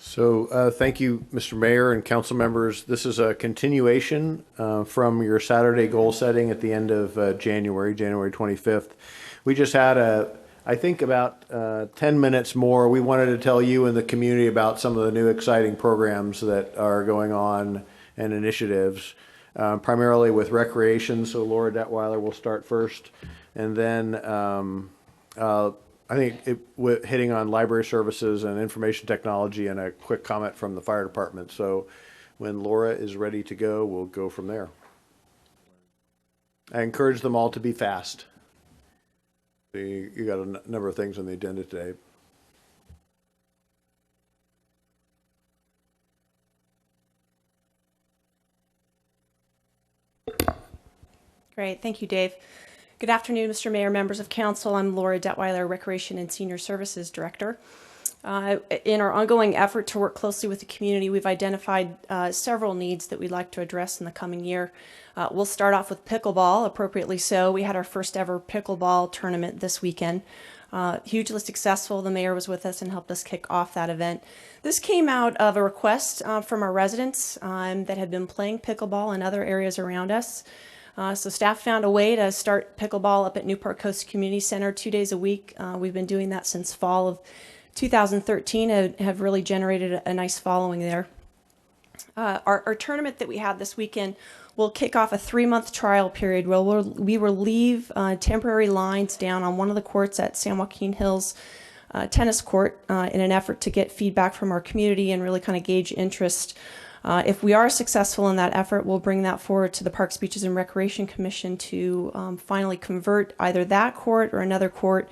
S5: So thank you, Mr. Mayor and council members. This is a continuation from your Saturday goal setting at the end of January 25th. We just had I think about 10 minutes more. We wanted to tell you and the community about some of the new exciting programs that are going on and initiatives, primarily with recreation. So Laura Detweiler will start first. And then I think hitting on library services and information technology and a quick comment from the fire department. So when Laura is ready to go, we'll go from there. I encourage them all to be fast. You got a number of things on the agenda today.
S14: Great. Thank you, Dave. Good afternoon, Mr. Mayor, members of council. I'm Laura Detweiler, Recreation and Senior Services Director. In our ongoing effort to work closely with the community, we've identified several needs that we'd like to address in the coming year. We'll start off with pickleball, appropriately so. We had our first ever pickleball tournament this weekend. Hugely successful. The mayor was with us and helped us kick off that event. This came out of a request from our residents that had been playing pickleball in other areas around us. So staff found a way to start pickleball up at Newport Coast Community Center 2 days a week. We've been doing that since fall of 2013 and have really generated a nice following there. Our tournament that we had this weekend will kick off a 3-month trial period where we will leave temporary lines down on one of the courts at San Joaquin Hills tennis court in an effort to get feedback from our community and really kind of gauge interest. If we are successful in that effort, we'll bring that forward to the Parks, Beaches, and Recreation Commission to finally convert either that court or another court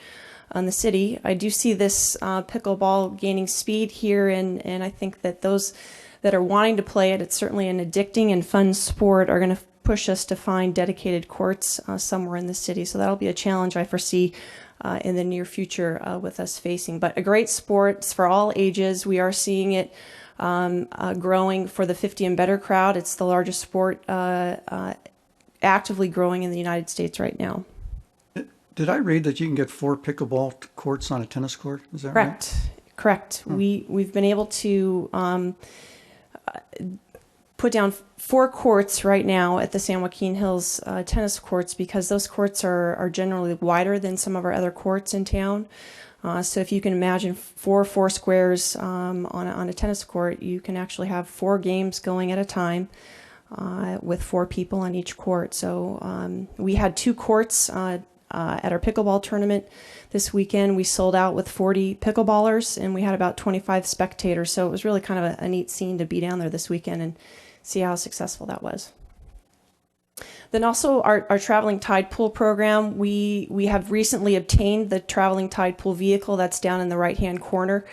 S14: in the city. I do see this pickleball gaining speed here, and I think that those that are wanting to play it, it's certainly an addicting and fun sport, are going to push us to find dedicated courts somewhere in the city. So that'll be a challenge I foresee in the near future with us facing. But a great sport. It's for all ages. We are seeing it growing for the 50 and better crowd. It's the largest sport actively growing in the United States right now.
S15: Did I read that you can get 4 pickleball courts on a tennis court? Is that
S14: Correct.
S15: right?
S14: Correct. We've been able to put down 4 courts right now at the San Joaquin Hills tennis courts because those courts are generally wider than some of our other courts in town. So if you can imagine 4 squares on a tennis court, you can actually have 4 games going at a time with 4 people on each court. So we had 2 courts at our pickleball tournament this weekend. We sold out with 40 pickleballers, and we had about 25 spectators. So it was really kind of a neat scene to be down there this weekend and see how successful that was. Then also our Traveling Tide Pool program, we have recently obtained the Traveling Tide Pool vehicle that's down in the right-hand corner.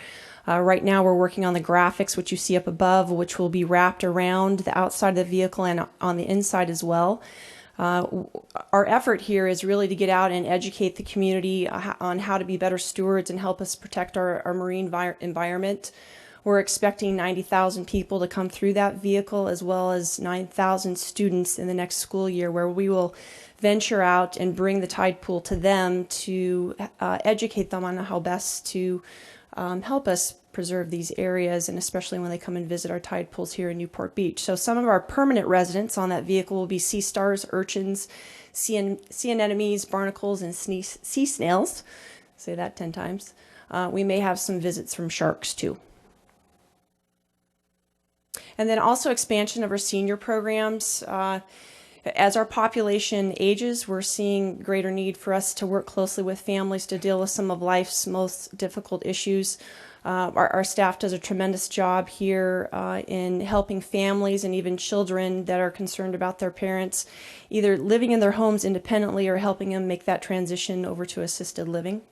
S14: Right now we're working on the graphics, which you see up above, which will be wrapped around the outside of the vehicle and on the inside as well. Our effort here is really to get out and educate the community on how to be better stewards and help us protect our marine environment. We're expecting 90,000 people to come through that vehicle, as well as 9,000 students in the next school year, where we will venture out and bring the tide pool to them to educate them on how best to help us preserve these areas, and especially when they come and visit our tide pools here in Newport Beach. So some of our permanent residents on that vehicle will be sea stars, urchins, sea anemones, barnacles, and sea snails. Say that 10 times. We may have some visits from sharks too. And then also expansion of our senior programs. As our population ages, we're seeing greater need for us to work closely with families to deal with some of life's most difficult issues. Our staff does a tremendous job here in helping families and even children that are concerned about their parents either living in their homes independently or helping them make that transition over to assisted living.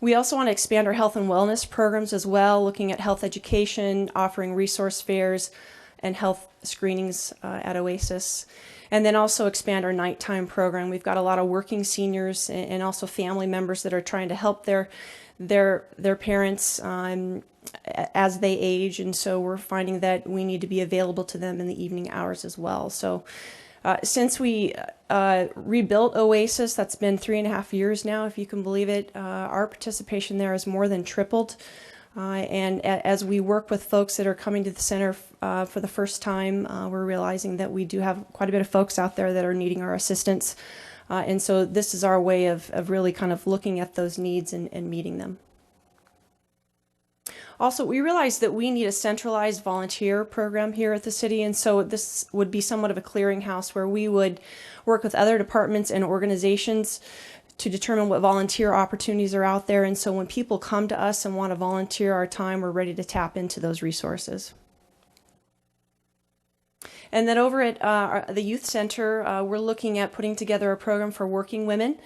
S14: We also want to expand our health and wellness programs as well, looking at health education, offering resource fairs and health screenings at Oasis. And then also expand our nighttime program. We've got a lot of working seniors and also family members that are trying to help their parents as they age, and so we're finding that we need to be available to them in the evening hours as well. So since we rebuilt Oasis, that's been 3.5 years now, if you can believe it, our participation there has more than tripled. And as we work with folks that are coming to the center for the first time, we're realizing that we do have quite a bit of folks out there that are needing our assistance. And so this is our way of really kind of looking at those needs and meeting them. Also, we realized that we need a centralized volunteer program here at the city, and so this would be somewhat of a clearinghouse where we would work with other departments and organizations to determine what volunteer opportunities are out there. And so when people come to us and want to volunteer our time, we're ready to tap into those resources. And then over at the Youth Center, we're looking at putting together a program for working women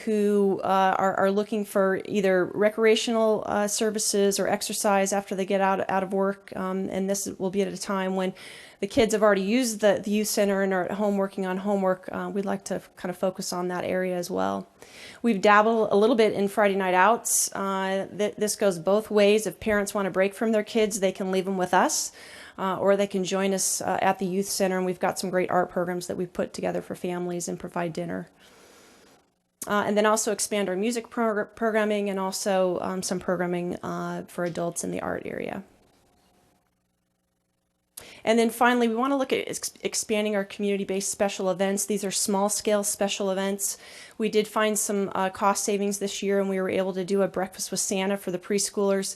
S14: who are looking for either recreational services or exercise after they get out of work. And this will be at a time when the kids have already used the youth center and are at home working on homework. We'd like to kind of focus on that area as well. We've dabbled a little bit in Friday night outs. This goes both ways. If parents want to break from their kids, they can leave them with us. Or they can join us at the youth center, and we've got some great art programs that we've put together for families and provide dinner. And then also expand our music programming and also some programming for adults in the art area. And then finally, we want to look at expanding our community-based special events. These are small-scale special events. We did find some cost savings this year, and we were able to do a breakfast with Santa for the preschoolers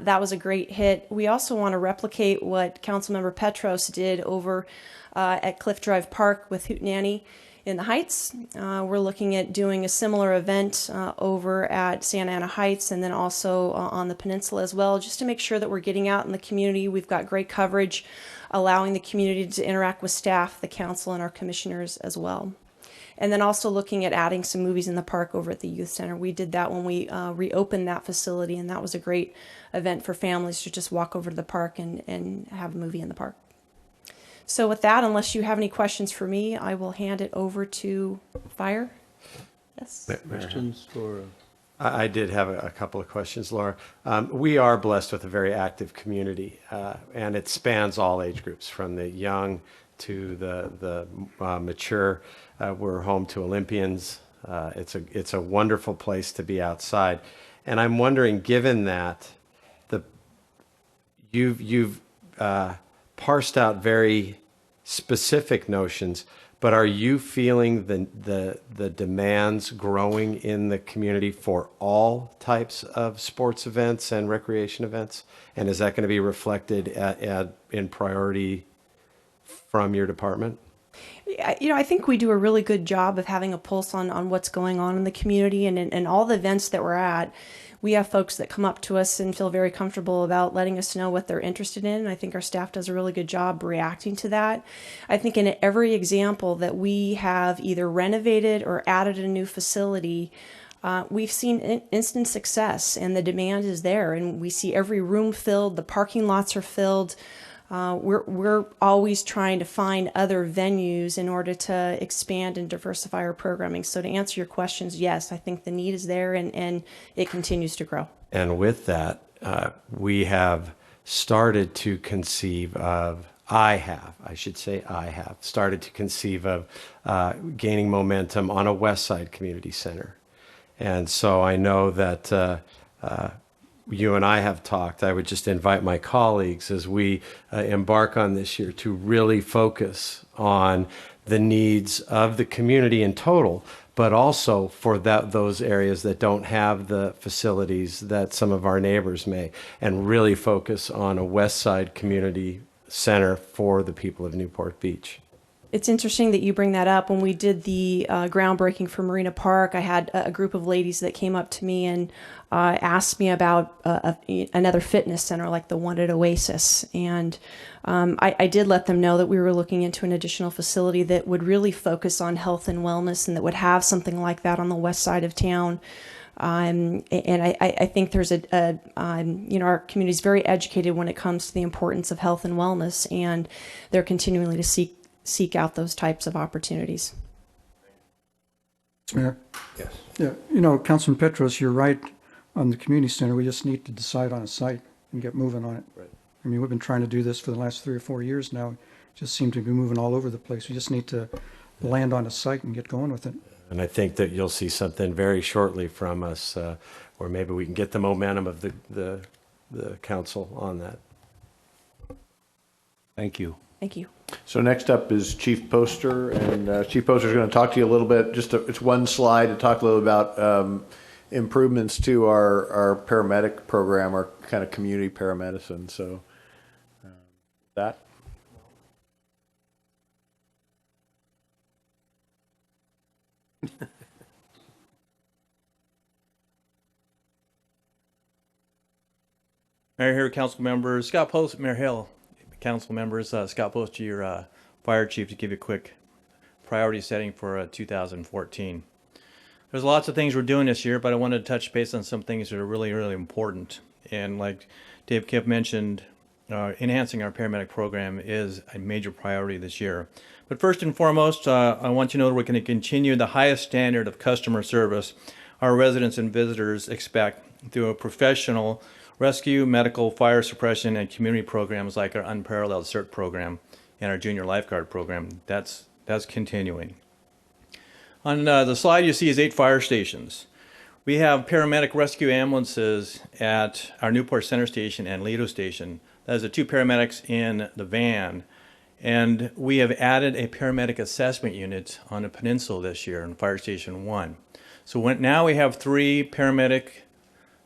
S14: That was a great hit. We also want to replicate what Councilmember Petros did over at Cliff Drive Park with Hootenanny in the Heights. We're looking at doing a similar event over at Santa Ana Heights and then also on the peninsula as well, just to make sure that we're getting out in the community. We've got great coverage, allowing the community to interact with staff, the council, and our commissioners as well. And then also looking at adding some movies in the park over at the youth center. We did that when we reopened that facility, and that was a great event for families to just walk over to the park and have a movie in the park. So with that, unless you have any questions for me, I will hand it over to Fire. Yes.
S1: Questions for?
S4: I did have a couple of questions, Laura. We are blessed with a very active community, and it spans all age groups, from the young to the mature. We're home to Olympians. It's a wonderful place to be outside, and I'm wondering, given that you've parsed out very specific notions, but are you feeling the demands growing in the community for all types of sports events and recreation events? And is that going to be reflected in priority from your department?
S14: I think we do a really good job of having a pulse on what's going on in the community, and all the events that we're at. We have folks that come up to us and feel very comfortable about letting us know what they're interested in. I think our staff does a really good job reacting to that. I think in every example that we have either renovated or added a new facility, we've seen instant success, and the demand is there, and we see every room filled, the parking lots are filled. We're always trying to find other venues in order to expand and diversify our programming. So to answer your questions, yes, I think the need is there, and it continues to grow.
S4: And with that, we have started to conceive of, I have started to conceive of gaining momentum on a West Side Community Center. And so I know that you and I have talked. I would just invite my colleagues as we embark on this year to really focus on the needs of the community in total, but also for those areas that don't have the facilities that some of our neighbors may, and really focus on a West Side Community Center for the people of Newport Beach.
S14: It's interesting that you bring that up. When we did the groundbreaking for Marina Park, I had a group of ladies that came up to me and asked me about another fitness center like the one at Oasis. And I did let them know that we were looking into an additional facility that would really focus on health and wellness, and that would have something like that on the west side of town. And I think there's our community is very educated when it comes to the importance of health and wellness, and they're continually to seek out those types of opportunities.
S15: Mayor?
S1: Yes.
S15: Yeah, Councilman Petros, you're right on the community center. We just need to decide on a site and get moving on it.
S1: Right.
S15: I mean, we've been trying to do this for the last 3 or 4 years now. Just seem to be moving all over the place. We just need to land on a site and get going with it.
S4: And I think that you'll see something very shortly from us, where maybe we can get the momentum of the council on that.
S1: Thank you.
S14: Thank you.
S5: So next up is Chief Poster, and Chief Poster is going to talk to you a little bit, it's one slide to talk a little about improvements to our paramedic program, our kind of community paramedicine. So that.
S16: Mayor here, council members, Scott Post, Mayor Hill, council members, Scott Post, your fire chief, to give you a quick priority setting for 2014. There's lots of things we're doing this year, but I wanted to touch base on some things that are really, really important. And like Dave Kipp mentioned, enhancing our paramedic program is a major priority this year. But first and foremost, I want you to know that we're going to continue the highest standard of customer service our residents and visitors expect through a professional rescue, medical, fire suppression, and community programs like our Unparalleled CERT program and our Junior Lifeguard program. That's continuing. On the slide you see is 8 fire stations. We have paramedic rescue ambulances at our Newport Center Station and Lido Station. That is the 2 paramedics in the van. And we have added a paramedic assessment unit on the peninsula this year in Fire Station 1. So now we have 3 paramedic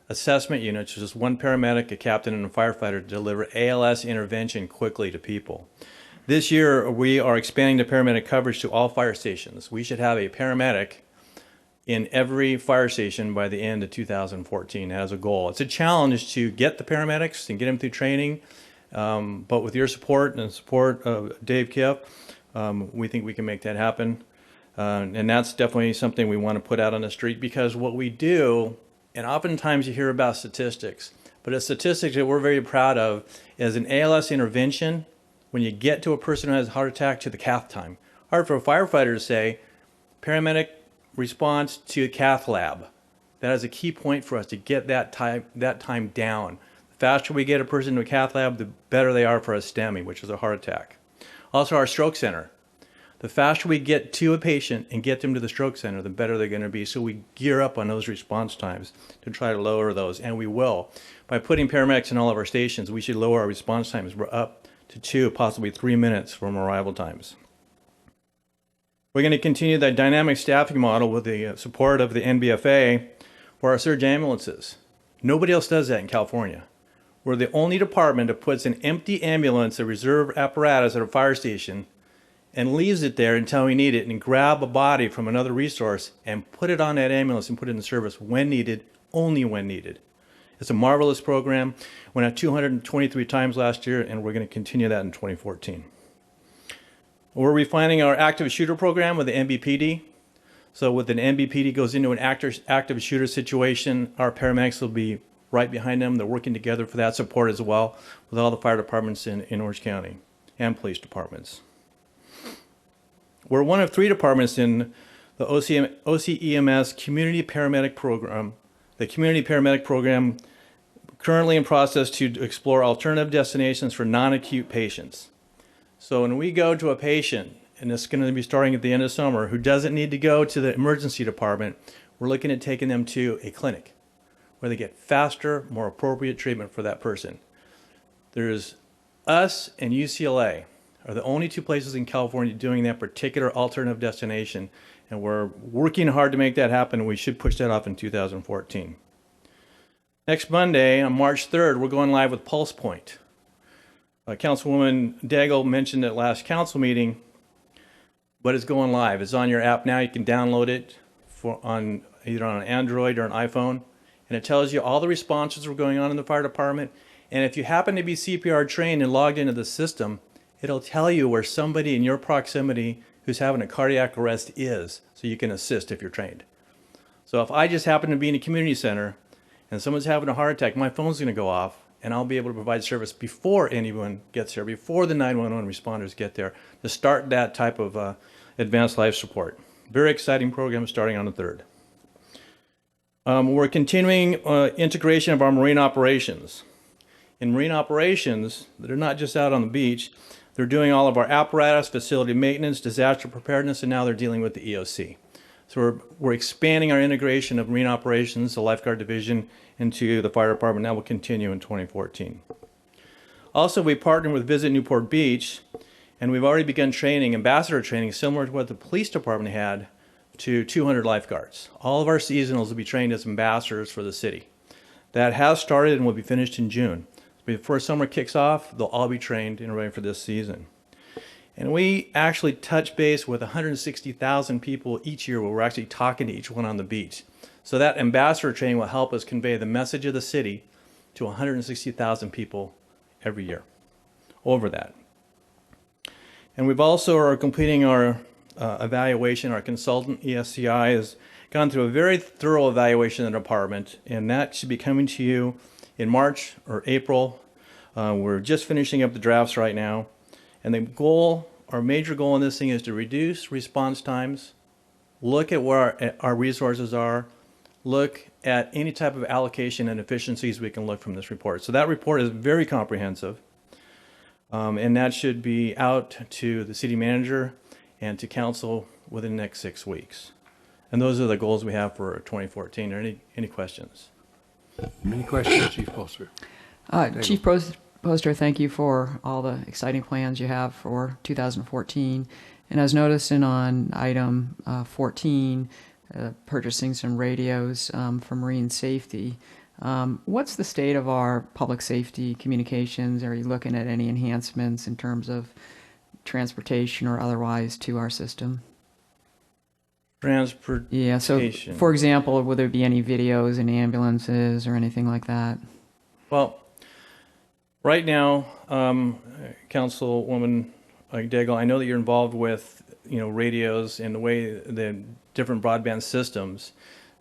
S16: assessment units, which is one paramedic, a captain, and a firefighter to deliver ALS intervention quickly to people. This year, we are expanding the paramedic coverage to all fire stations. We should have a paramedic in every fire station by the end of 2014 as a goal. It's a challenge to get the paramedics and get them through training, but with your support and the support of Dave Kiff, we think we can make that happen. And that's definitely something we want to put out on the street, because what we do, and oftentimes you hear about statistics, but a statistic that we're very proud of is an ALS intervention. When you get to a person who has a heart attack, to the cath time. Hard for a firefighter to say, paramedic response to a cath lab. That is a key point for us to get that time down. The faster we get a person to a cath lab, the better they are for a STEMI, which is a heart attack. Also, our stroke center. The faster we get to a patient and get them to the stroke center, the better they're going to be. So we gear up on those response times to try to lower those, and we will. By putting paramedics in all of our stations, we should lower our response times. We're up to 2, possibly 3 minutes from arrival times. We're going to continue that dynamic staffing model with the support of the NBFA for our surge ambulances. Nobody else does that in California. We're the only department that puts an empty ambulance, a reserve apparatus at a fire station, and leaves it there until we need it, and grab a body from another resource and put it on that ambulance and put it in service when needed, only when needed. It's a marvelous program. Went out 223 times last year, and we're going to continue that in 2014. We're refining our active shooter program with the NBPD. So with an NBPD goes into an active shooter situation, our paramedics will be right behind them. They're working together for that support as well with all the fire departments in Orange County and police departments. We're one of 3 departments in the OCEMS Community Paramedic Program. The Community Paramedic Program currently in process to explore alternative destinations for non-acute patients. So when we go to a patient, and it's going to be starting at the end of summer, who doesn't need to go to the emergency department, we're looking at taking them to a clinic where they get faster, more appropriate treatment for that person. There's us and UCLA are the only 2 places in California doing that particular alternative destination, and we're working hard to make that happen, and we should push that off in 2014. Next Monday, on March 3rd, we're going live with Pulse Point. Councilwoman Daigle mentioned at last council meeting, but it's going live. It's on your app now. You can download it on either on an Android or an iPhone, and it tells you all the responses that are going on in the fire department. And if you happen to be CPR trained and logged into the system, it'll tell you where somebody in your proximity who's having a cardiac arrest is, so you can assist if you're trained. So if I just happen to be in a community center and someone's having a heart attack, my phone's going to go off, and I'll be able to provide service before anyone gets there, before the 911 responders get there, to start that type of advanced life support. Very exciting program starting on the 3rd. We're continuing integration of our marine operations. In marine operations, they're not just out on the beach, they're doing all of our apparatus, facility maintenance, disaster preparedness, and now they're dealing with the EOC. So we're expanding our integration of marine operations, the lifeguard division, into the fire department. That will continue in 2014. Also, we partnered with Visit Newport Beach, and we've already begun training, ambassador training, similar to what the police department had, to 200 lifeguards. All of our seasonals will be trained as ambassadors for the city. That has started and will be finished in June. Before summer kicks off, they'll all be trained and ready for this season. And we actually touch base with 160,000 people each year where we're actually talking to each one on the beach. So that ambassador training will help us convey the message of the city to 160,000 people every year over that. And we've also are completing our evaluation. Our consultant, ESCI, has gone through a very thorough evaluation of the department, and that should be coming to you in March or April. We're just finishing up the drafts right now. And the goal, our major goal in this thing, is to reduce response times, look at where our resources are, look at any type of allocation and efficiencies we can look from this report. So that report is very comprehensive, and that should be out to the city manager and to council within the next 6 weeks. And those are the goals we have for 2014. Are any questions?
S1: Any questions, Chief Poster?
S3: Chief Poster, thank you for all the exciting plans you have for 2014. And as noticed on item 14, purchasing some radios for marine safety, What's the state of our public safety communications? Are you looking at any enhancements in terms of transportation or otherwise to our system?
S16: Transportation.
S3: Yeah, so for example, will there be any videos in ambulances or anything like that?
S16: Well, right now, Councilwoman Daigle, I know that you're involved with, radios and the way the different broadband systems.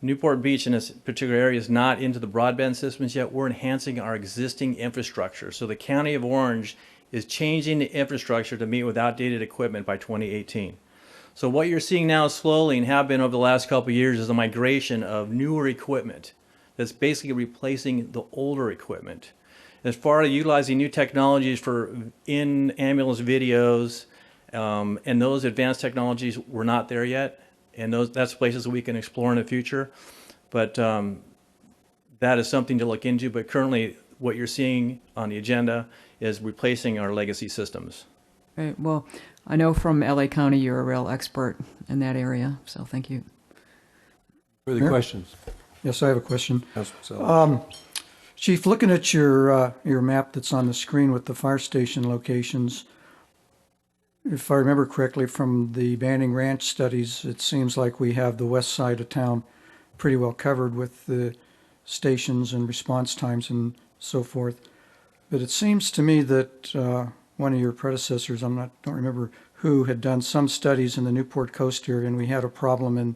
S16: Newport Beach in this particular area is not into the broadband systems yet. We're enhancing our existing infrastructure. So the County of Orange is changing the infrastructure to meet with outdated equipment by 2018. So what you're seeing now slowly and have been over the last couple of years is a migration of newer equipment that's basically replacing the older equipment. As far as utilizing new technologies for in-ambulance videos, and those advanced technologies, we're not there yet. And that's places that we can explore in the future. But that is something to look into. But currently, what you're seeing on the agenda is replacing our legacy systems.
S3: Right. Well, I know from LA County you're a real expert in that area, so thank you.
S1: Further
S15: Mayor?
S1: questions?
S15: Yes, I have a question.
S1: Councilman Sellers.
S15: Chief, looking at your map that's on the screen with the fire station locations, if I remember correctly from the Banning Ranch studies, it seems like we have the west side of town pretty well covered with the stations and response times and so forth. But it seems to me that one of your predecessors, don't remember who, had done some studies in the Newport coast area, and we had a problem in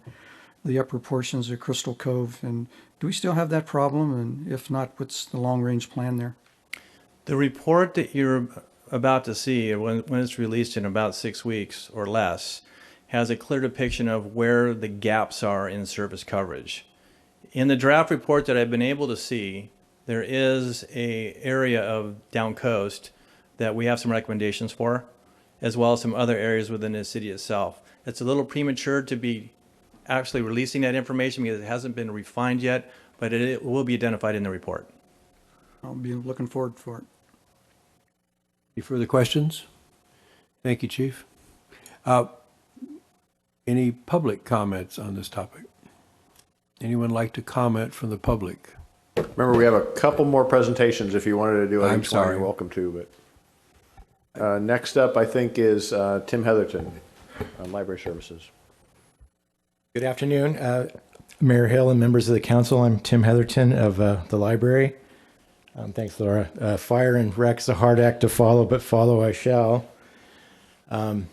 S15: the upper portions of Crystal Cove. And do we still have that problem? And if not, what's the long-range plan there?
S16: The report that you're about to see, when it's released in about 6 weeks or less, has a clear depiction of where the gaps are in service coverage. In the draft report that I've been able to see, there is an area of down coast that we have some recommendations for, as well as some other areas within the city itself. It's a little premature to be actually releasing that information because it hasn't been refined yet, but it will be identified in the report.
S15: I'll be looking forward for it.
S1: Any further questions? Thank you, Chief. Any public comments on this topic? Anyone like to comment from the public?
S5: Remember, we have a couple more presentations if you wanted to do it.
S1: I'm
S5: each one,
S1: sorry.
S5: you're welcome to. But next up, I think, is Tim Heatherton on Library Services.
S17: Good afternoon, Mayor Hill and members of the council. I'm Tim Heatherton of the library. Thanks, Laura. Fire and rec is a hard act to follow, but follow I shall. The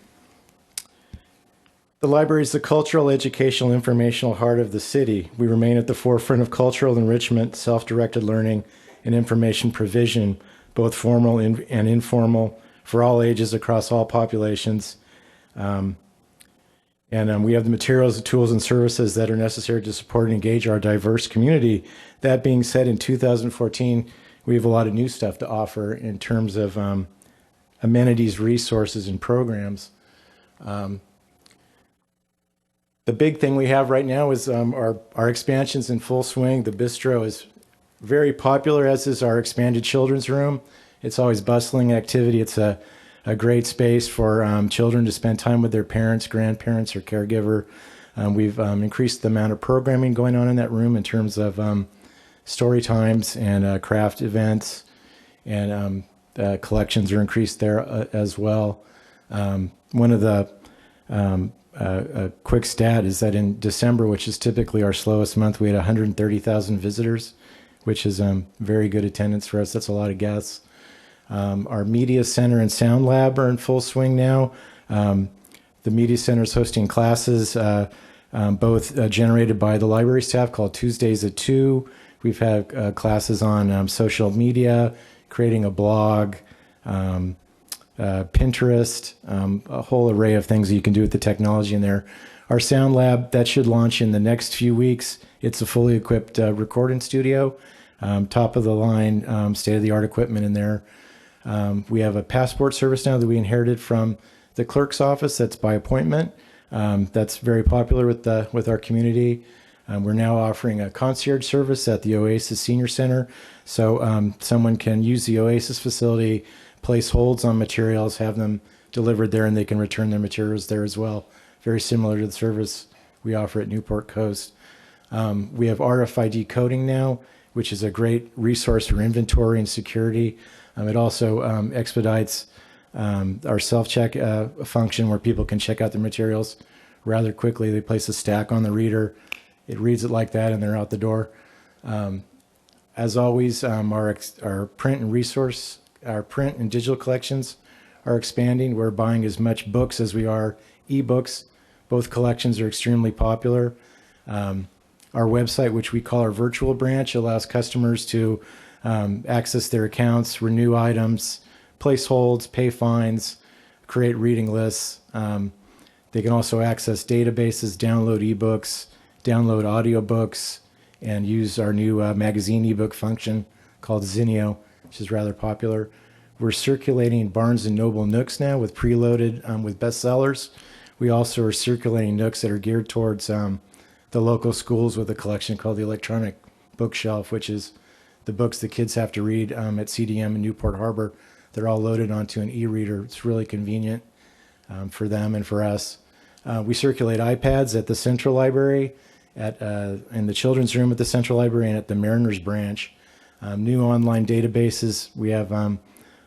S17: library is the cultural, educational, informational heart of the city. We remain at the forefront of cultural enrichment, self-directed learning, and information provision, both formal and informal, for all ages across all populations. And we have the materials, the tools, and services that are necessary to support and engage our diverse community. That being said, in 2014, we have a lot of new stuff to offer in terms of amenities, resources, and programs. The big thing we have right now is our expansion's in full swing. The bistro is very popular, as is our expanded children's room. It's always bustling activity. It's a great space for children to spend time with their parents, grandparents, or caregiver. We've increased the amount of programming going on in that room in terms of story times and craft events, and collections are increased there as well. One of the a quick stat is that in December, which is typically our slowest month, we had 130,000 visitors, which is very good attendance for us. That's a lot of guests. Our media center and sound lab are in full swing now. The media center is hosting classes, both generated by the library staff, called Tuesdays at 2. We've had classes on social media, creating a blog, Pinterest, a whole array of things that you can do with the technology in there. Our sound lab, that should launch in the next few weeks. It's a fully equipped recording studio, top of the line, state-of-the-art equipment in there. We have a passport service now that we inherited from the clerk's office. That's by appointment. That's very popular with our community. We're now offering a concierge service at the Oasis Senior Center. So someone can use the Oasis facility, place holds on materials, have them delivered there, and they can return their materials there as well. Very similar to the service we offer at Newport Coast. We have RFID coding now. which is a great resource for inventory and security. It also expedites our self-check function where people can check out their materials rather quickly. They place a stack on the reader, it reads it like that, and they're out the door. As always, our print and digital collections are expanding. We're buying as much books as we are ebooks. Both collections are extremely popular. Our website, which we call our virtual branch, allows customers to access their accounts, renew items, place holds, pay fines, create reading lists. They can also access databases, download ebooks, download audiobooks, and use our new magazine ebook function called Zinio, which is rather popular. We're circulating Barnes & Noble Nooks now with preloaded with bestsellers. We also are circulating Nooks that are geared towards the local schools with a collection called the Electronic Bookshelf, which is the books the kids have to read at CDM in Newport Harbor. They're all loaded onto an e-reader. It's really convenient for them and for us. We circulate iPads at the Central Library, in the children's room at the Central Library, and at the Mariners branch. New online databases. We have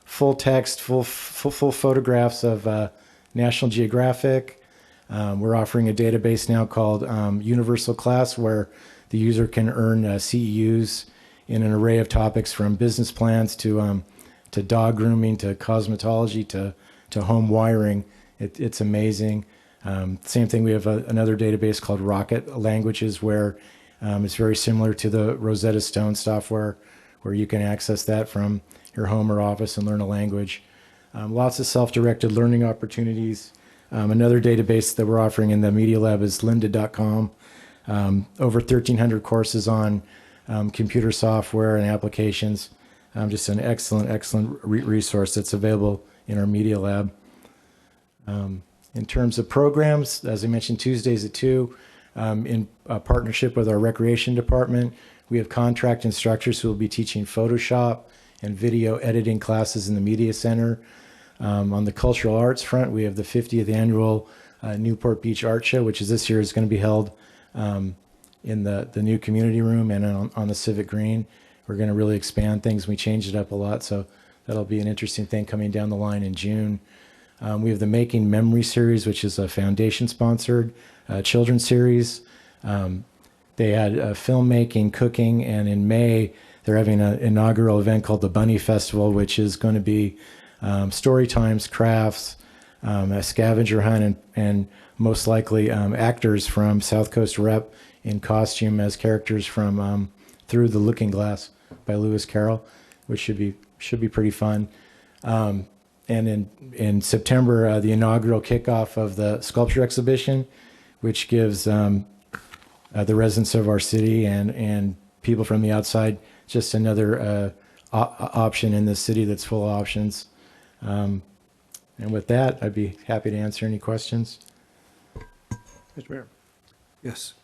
S17: full text, full photographs of National Geographic. We're offering a database now called Universal Class, where the user can earn CEUs in an array of topics from business plans to dog grooming to cosmetology to home wiring. It's amazing. Same thing, we have another database called Rocket Languages, where it's very similar to the Rosetta Stone software, where you can access that from your home or office and learn a language. Lots of self-directed learning opportunities. Another database that we're offering in the Media Lab is lynda.com. Over 1,300 courses on computer software and applications. Just an excellent resource that's available in our Media Lab. In terms of programs, as I mentioned, Tuesdays at 2, in partnership with our Recreation Department, we have contract instructors who will be teaching Photoshop and video editing classes in the Media Center. On the cultural arts front, we have the 50th annual Newport Beach Art Show, which is this year is going to be held in the new community room and on the Civic Green. We're going to really expand things. We changed it up a lot, so that'll be an interesting thing coming down the line in June. We have the Making Memory series, which is a foundation-sponsored children's series. They had filmmaking, cooking, and in May, they're having an inaugural event called the Bunny Festival, which is going to be story times, crafts, a scavenger hunt, and most likely actors from South Coast Rep in costume as characters from Through the Looking Glass by Lewis Carroll, which should be pretty fun. And in September, the inaugural kickoff of the sculpture exhibition, which gives the residents of our city and people from the outside just another option in the city that's full of options. And with that, I'd be happy to answer any questions.
S18: Mr. Mayor.
S1: Yes.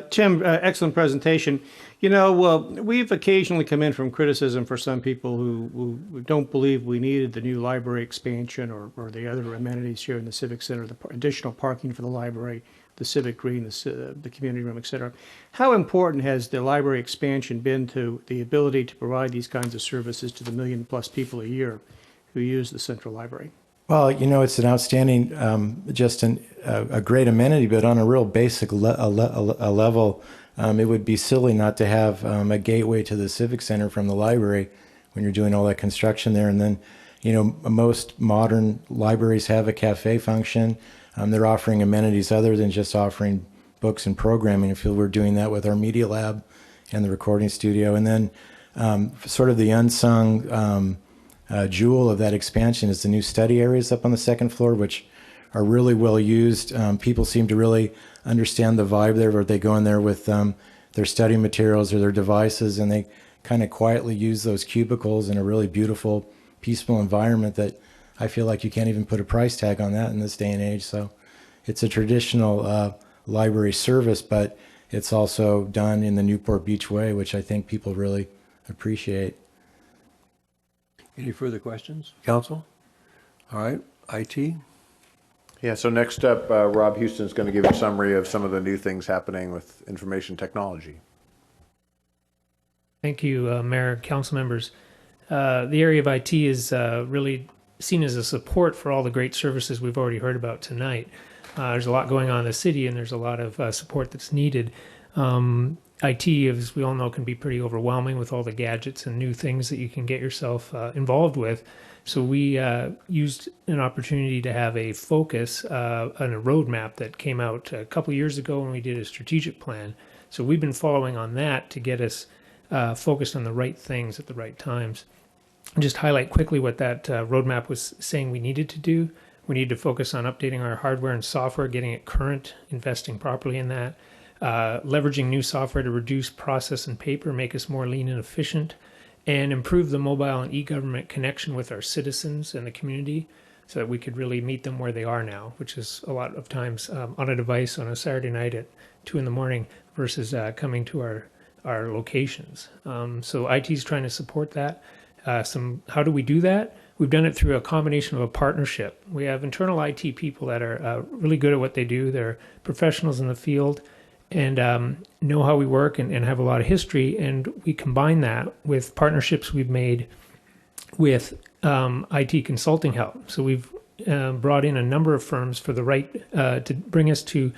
S18: Tim, excellent presentation. You know, we've occasionally come in from criticism for some people who don't believe we needed the new library expansion or the other amenities here in the Civic Center, the additional parking for the library, the Civic Green, the community room, et cetera. How important has the library expansion been to the ability to provide these kinds of services to the 1 million+ people a year who use the Central Library?
S17: Well, you know, it's an outstanding, a great amenity, but on a real basic level, it would be silly not to have a gateway to the Civic Center from the library when you're doing all that construction there. And then, you know, most modern libraries have a cafe function. They're offering amenities other than just offering books and programming. I feel we're doing that with our Media Lab and the recording studio. And then sort of the unsung jewel of that expansion is the new study areas up on the second floor, which are really well used. People seem to really understand the vibe there, where they go in there with their study materials or their devices, and they kind of quietly use those cubicles in a really beautiful, peaceful environment that I feel like you can't even put a price tag on that in this day and age. So it's a traditional library service, but it's also done in the Newport Beach way, which I think people really appreciate.
S1: Any further questions? Council? All right, IT?
S5: Yeah, so next up, Rob Houston's going to give a summary of some of the new things happening with information technology.
S19: Thank you, Mayor, council members. The area of IT is really seen as a support for all the great services we've already heard about tonight. There's a lot going on in the city, and there's a lot of support that's needed. IT, as we all know, can be pretty overwhelming with all the gadgets and new things that you can get yourself involved with. So we used an opportunity to have a focus on a roadmap that came out a couple of years ago when we did a strategic plan. So we've been following on that to get us focused on the right things at the right times. And just highlight quickly what that roadmap was saying we needed to do. We need to focus on updating our hardware and software, getting it current, investing properly in that, leveraging new software to reduce process and paper, make us more lean and efficient, and improve the mobile and e-government connection with our citizens and the community so that we could really meet them where they are now, which is a lot of times on a device on a Saturday night at 2 a.m. versus coming to our locations. So IT is trying to support that. How do we do that? We've done it through a combination of a partnership. We have internal IT people that are really good at what they do. They're professionals in the field and know how we work and have a lot of history. And we combine that with partnerships we've made with IT consulting help. So we've brought in a number of firms for the right to bring us to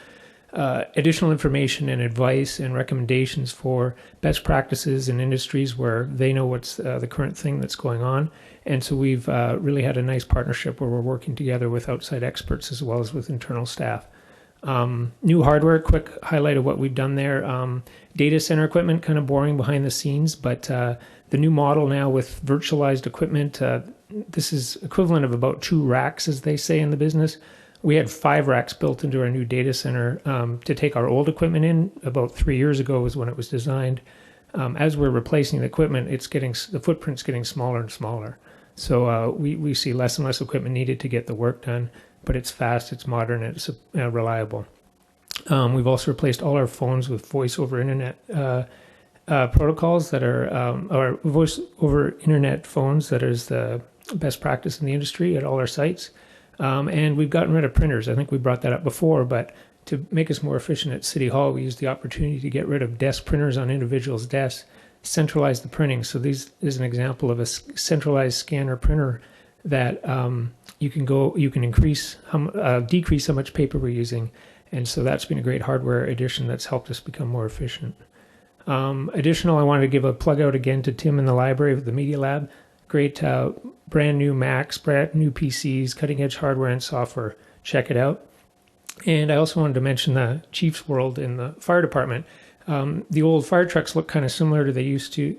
S19: additional information and advice and recommendations for best practices in industries where they know what's the current thing that's going on. And so we've really had a nice partnership where we're working together with outside experts as well as with internal staff. New hardware, quick highlight of what we've done there. Data center equipment, kind of boring behind the scenes, but the new model now with virtualized equipment, this is equivalent of about 2 racks, as they say in the business. We had 5 racks built into our new data center to take our old equipment in. About 3 years ago was when it was designed. As we're replacing the equipment, the footprint's getting smaller and smaller. So we see less and less equipment needed to get the work done, but it's fast, it's modern, and it's reliable. We've also replaced all our phones with voice over internet protocols that are, or voice over internet phones that is the best practice in the industry at all our sites. And we've gotten rid of printers. I think we brought that up before, but to make us more efficient at City Hall, we used the opportunity to get rid of desk printers on individuals' desks, centralize the printing. So this is an example of a centralized scanner printer that you can decrease how much paper we're using. And so that's been a great hardware addition that's helped us become more efficient. I wanted to give a plug out again to Tim in the library of the Media Lab. Great brand new Macs, brand new PCs, cutting edge hardware and software. Check it out. And I also wanted to mention the Chief's World in the fire department. The old fire trucks look kind of similar to they used to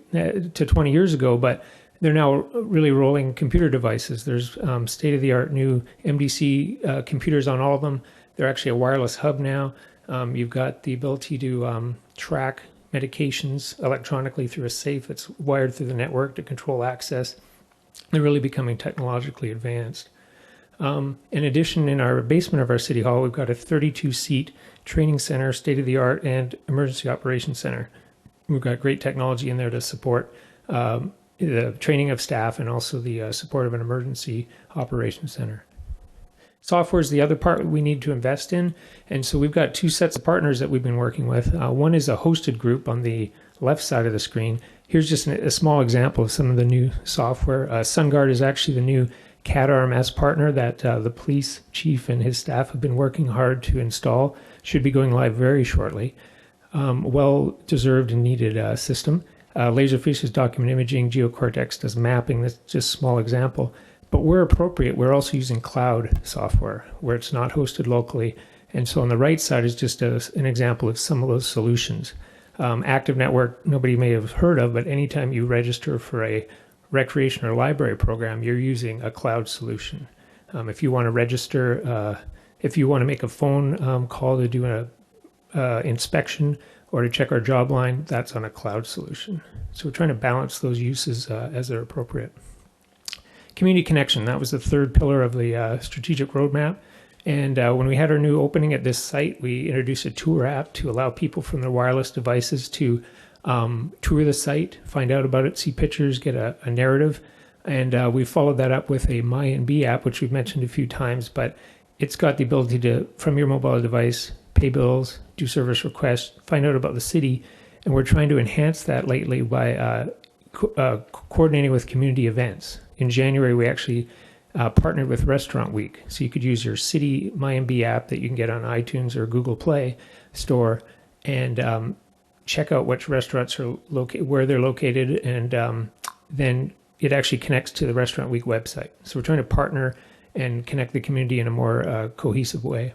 S19: 20 years ago, but they're now really rolling computer devices. There's state-of-the-art new MDC computers on all of them. They're actually a wireless hub now. You've got the ability to track medications electronically through a safe that's wired through the network to control access. They're really becoming technologically advanced. In addition, in our basement of our City Hall, we've got a 32-seat training center, state-of-the-art, and emergency operations center. We've got great technology in there to support the training of staff and also the support of an emergency operations center. Software is the other part we need to invest in. And so we've got 2 sets of partners that we've been working with. One is a hosted group on the left side of the screen. Here's just a small example of some of the new software. SunGuard is actually the new CAD-RMS partner that the police chief and his staff have been working hard to install. Should be going live very shortly. Well-deserved and needed system. Laserfish is document imaging. GeoCortex does mapping. That's just a small example. But where appropriate, we're also using cloud software where it's not hosted locally. And so on the right side is just an example of some of those solutions. Active Network, nobody may have heard of, but anytime you register for a recreation or library program, you're using a cloud solution. If you want to register, if you want to make a phone call to do an inspection or to check our job line, that's on a cloud solution. So we're trying to balance those uses as they're appropriate. Community connection, that was the third pillar of the strategic roadmap. And when we had our new opening at this site, we introduced a tour app to allow people from their wireless devices to tour the site, find out about it, see pictures, get a narrative. And we followed that up with a MyNB app, which we've mentioned a few times, but it's got the ability to, from your mobile device, pay bills, do service requests, find out about the city, And we're trying to enhance that lately by coordinating with community events. In January, we actually partnered with Restaurant Week. So you could use your City MyMB app that you can get on iTunes or Google Play Store and check out which restaurants are located, where they're located, and then it actually connects to the Restaurant Week website. So we're trying to partner and connect the community in a more cohesive way.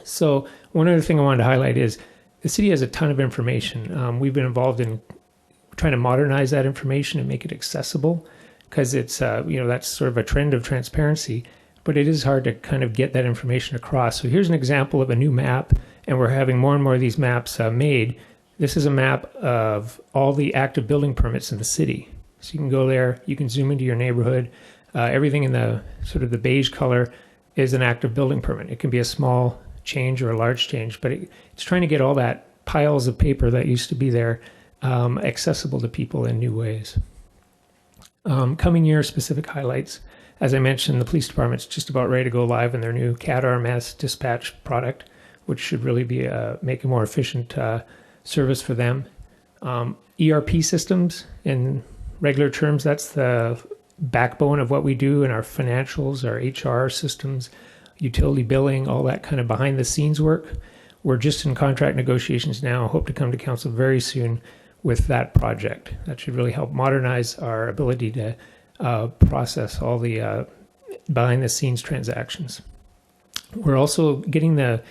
S19: So one other thing I wanted to highlight is the city has a ton of information. We've been involved in trying to modernize that information and make it accessible, because it's that's sort of a trend of transparency, but it is hard to kind of get that information across. So here's an example of a new map, and we're having more and more of these maps made. This is a map of all the active building permits in the city. So you can go there, you can zoom into your neighborhood. Everything in the sort of the beige color is an active building permit. It can be a small change or a large change, but it's trying to get all that piles of paper that used to be there accessible to people in new ways. Coming year specific highlights. As I mentioned, the police department's just about ready to go live in their new CAD RMS dispatch product, which should really be make a more efficient service for them. ERP systems, in regular terms, that's the backbone of what we do in our financials, our HR systems, utility billing, all that kind of behind the scenes work. We're just in contract negotiations now. Hope to come to council very soon with that project. That should really help modernize our ability to process all the behind the scenes transactions. We're also getting the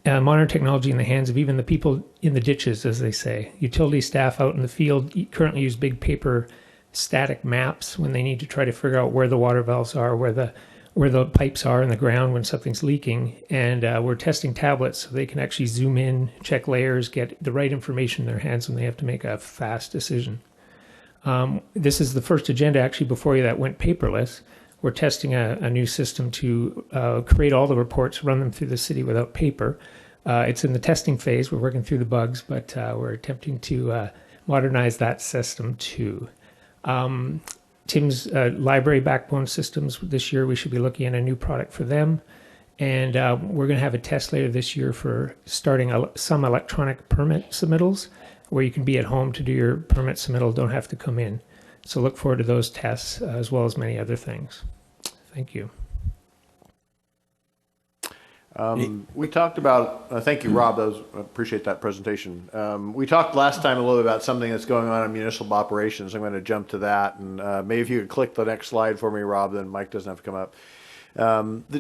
S19: modern technology in the hands of even the people in the ditches, as they say. Utility staff out in the field currently use big paper static maps when they need to try to figure out where the water valves are, where the pipes are in the ground when something's leaking. And we're testing tablets so they can actually zoom in, check layers, get the right information in their hands when they have to make a fast decision. This is the first agenda actually before you that went paperless. We're testing a new system to create all the reports, run them through the city without paper. It's in the testing phase. We're working through the bugs, but we're attempting to modernize that system too. Tim's library backbone systems, this year we should be looking at a new product for them. And we're going to have a test later this year for starting some electronic permit submittals where you can be at home to do your permit submittal, don't have to come in. So look forward to those tests as well as many other things. Thank you.
S5: We talked about, thank you, Rob. I appreciate that presentation. We talked last time a little bit about something that's going on in municipal operations. I'm going to jump to that. And maybe if you could click the next slide for me, Rob, then Mike doesn't have to come up.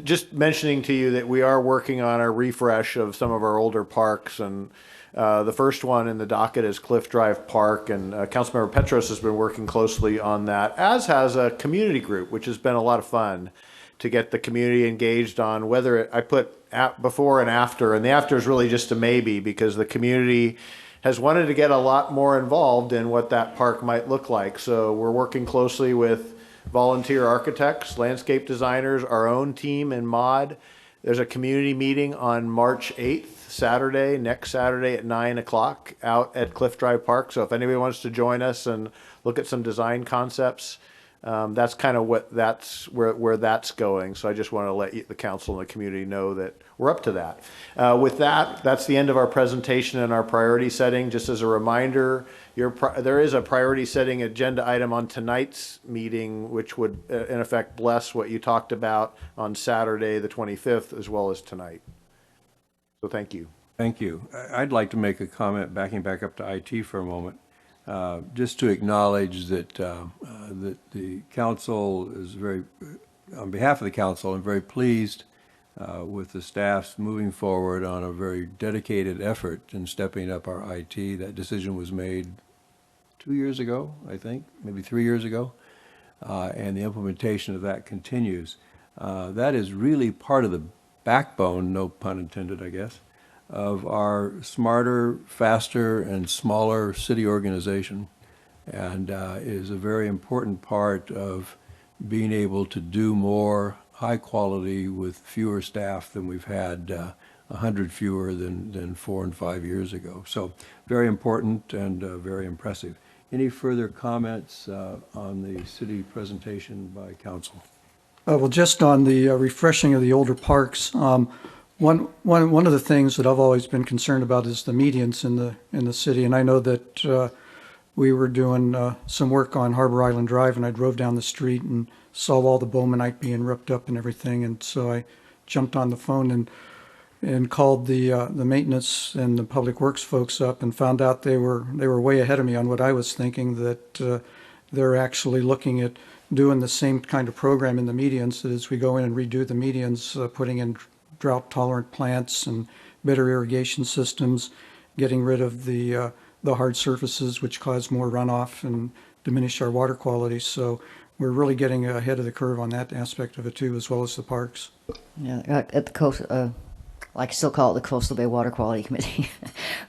S5: Just mentioning to you that we are working on a refresh of some of our older parks. And the first one in the docket is Cliff Drive Park. And Councilmember Petros has been working closely on that, as has a community group, which has been a lot of fun to get the community engaged on whether I put before and after, and the after is really just a maybe because the community has wanted to get a lot more involved in what that park might look like. So we're working closely with volunteer architects, landscape designers, our own team in MOD. There's a community meeting on March 8th, next Saturday at 9 o'clock out at Cliff Drive Park. So if anybody wants to join us and look at some design concepts, that's kind of where that's going. So I just want to let the council and the community know that we're up to that. With that, that's the end of our presentation and our priority setting. Just as a reminder, there is a priority setting agenda item on tonight's meeting, which would in effect bless what you talked about on Saturday, the 25th, as well as tonight. So thank you.
S1: Thank you. I'd like to make a comment backing back up to IT for a moment. Just to acknowledge that the council is on behalf of the council, I'm very pleased with the staff's moving forward on a very dedicated effort in stepping up our IT. That decision was made 2 years ago, I think, maybe 3 years ago, and the implementation of that continues. That is really part of the backbone, no pun intended, I guess, of our smarter, faster, and smaller city organization, and is a very important part of being able to do more high quality with fewer staff than we've had 100 fewer than 4 and 5 years ago. So very important and very impressive. Any further comments on the city presentation by council?
S15: Well, just on the refreshing of the older parks, One of the things that I've always been concerned about is the medians in the city, and I know that we were doing some work on Harbor Island Drive, and I drove down the street and saw all the bowmanite being ripped up and everything, and so I jumped on the phone and called the maintenance and the public works folks up and found out they were way ahead of me on what I was thinking, that they're actually looking at doing the same kind of program in the medians, that as we go in and redo the medians, putting in drought tolerant plants and better irrigation systems, getting rid of the hard surfaces which cause more runoff and diminish our water quality. So we're really getting ahead of the curve on that aspect of it too, as well as the parks.
S13: Yeah, at the coast, I still call it the Coastal Bay Water Quality Committee.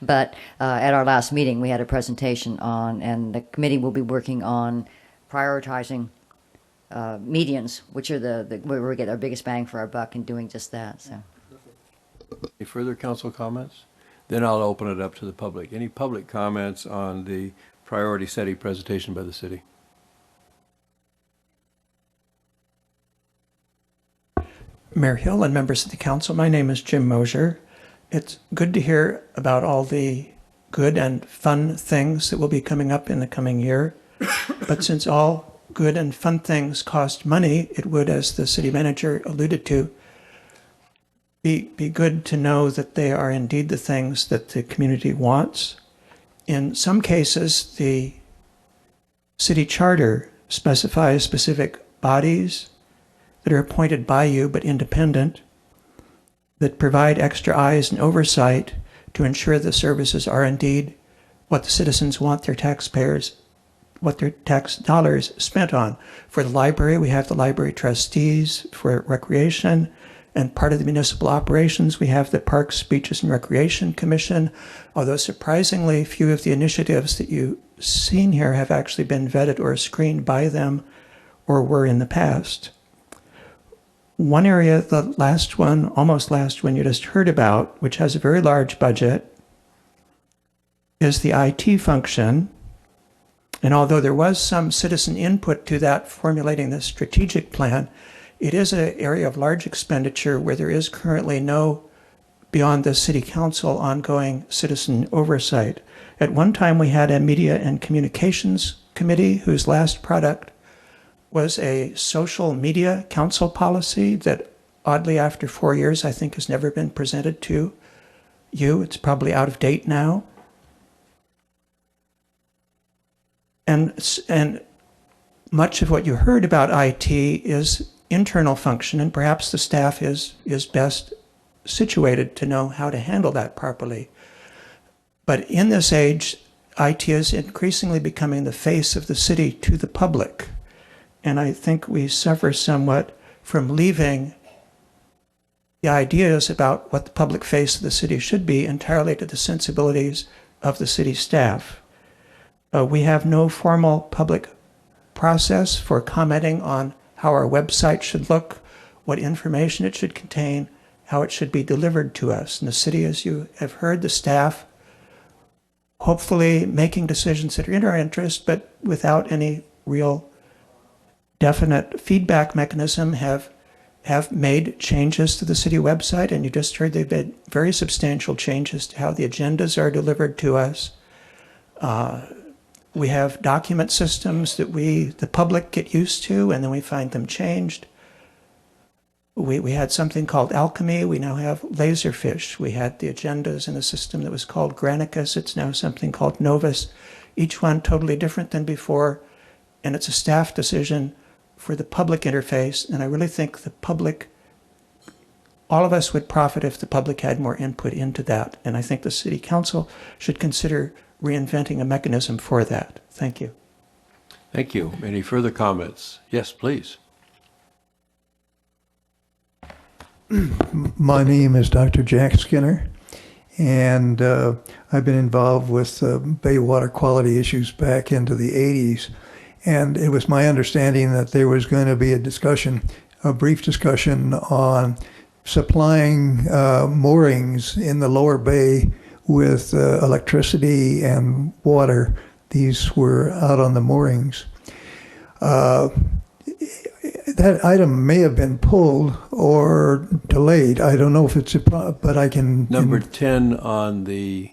S13: But at our last meeting, we had a presentation on, and the committee will be working on prioritizing medians, which are where we get our biggest bang for our buck, and doing just that. So,
S1: Any further council comments? Then I'll open it up to the public. Any public comments on the priority setting presentation by the city?
S10: Mayor Hill and members of the council, my name is Jim Mosier. It's good to hear about all the good and fun things that will be coming up in the coming year. But since all good and fun things cost money, it would, as the city manager alluded to, be good to know that they are indeed the things that the community wants. In some cases, the city charter specifies specific bodies that are appointed by you but independent, that provide extra eyes and oversight to ensure the services are indeed what the citizens want their taxpayers, what their tax dollars spent on. For the library, we have the library trustees. For recreation and part of the municipal operations, we have the Parks, Beaches, and Recreation Commission, although surprisingly few of the initiatives that you've seen here have actually been vetted or screened by them or were in the past. One area, the last one, almost last one you just heard about, which has a very large budget, is the IT function. And although there was some citizen input to that formulating the strategic plan, it is an area of large expenditure where there is currently no, beyond the city council, ongoing citizen oversight. At one time, we had a media and communications committee whose last product was a social media council policy that, oddly, after 4 years, I think has never been presented to you. It's probably out of date now. And much of what you heard about IT is internal function, and perhaps the staff is best situated to know how to handle that properly. But in this age, IT is increasingly becoming the face of the city to the public. And I think we suffer somewhat from leaving the ideas about what the public face of the city should be entirely to the sensibilities of the city staff. We have no formal public process for commenting on how our website should look, what information it should contain, how it should be delivered to us. In the city, as you have heard, the staff hopefully making decisions that are in our interest, but without any real definite feedback mechanism, have made changes to the city website, and you just heard they've made very substantial changes to how the agendas are delivered to us. We have document systems that the public, get used to, and then we find them changed. We had something called Alchemy. We now have Laserfish. We had the agendas in a system that was called Granicus. It's now something called Novus. Each one totally different than before, and it's a staff decision for the public interface. And I really think the public, all of us would profit if the public had more input into that. And I think the city council should consider reinventing a mechanism for that. Thank you.
S1: Thank you. Any further comments? Yes, please.
S20: My name is Dr. Jack Skinner, and I've been involved with Bay water quality issues back into the 80s. And it was my understanding that there was going to be a brief discussion on supplying moorings in the lower bay with electricity and water. These were out on the moorings. that item may have been pulled or delayed. I don't know if it's but I can.
S1: Number 10 on the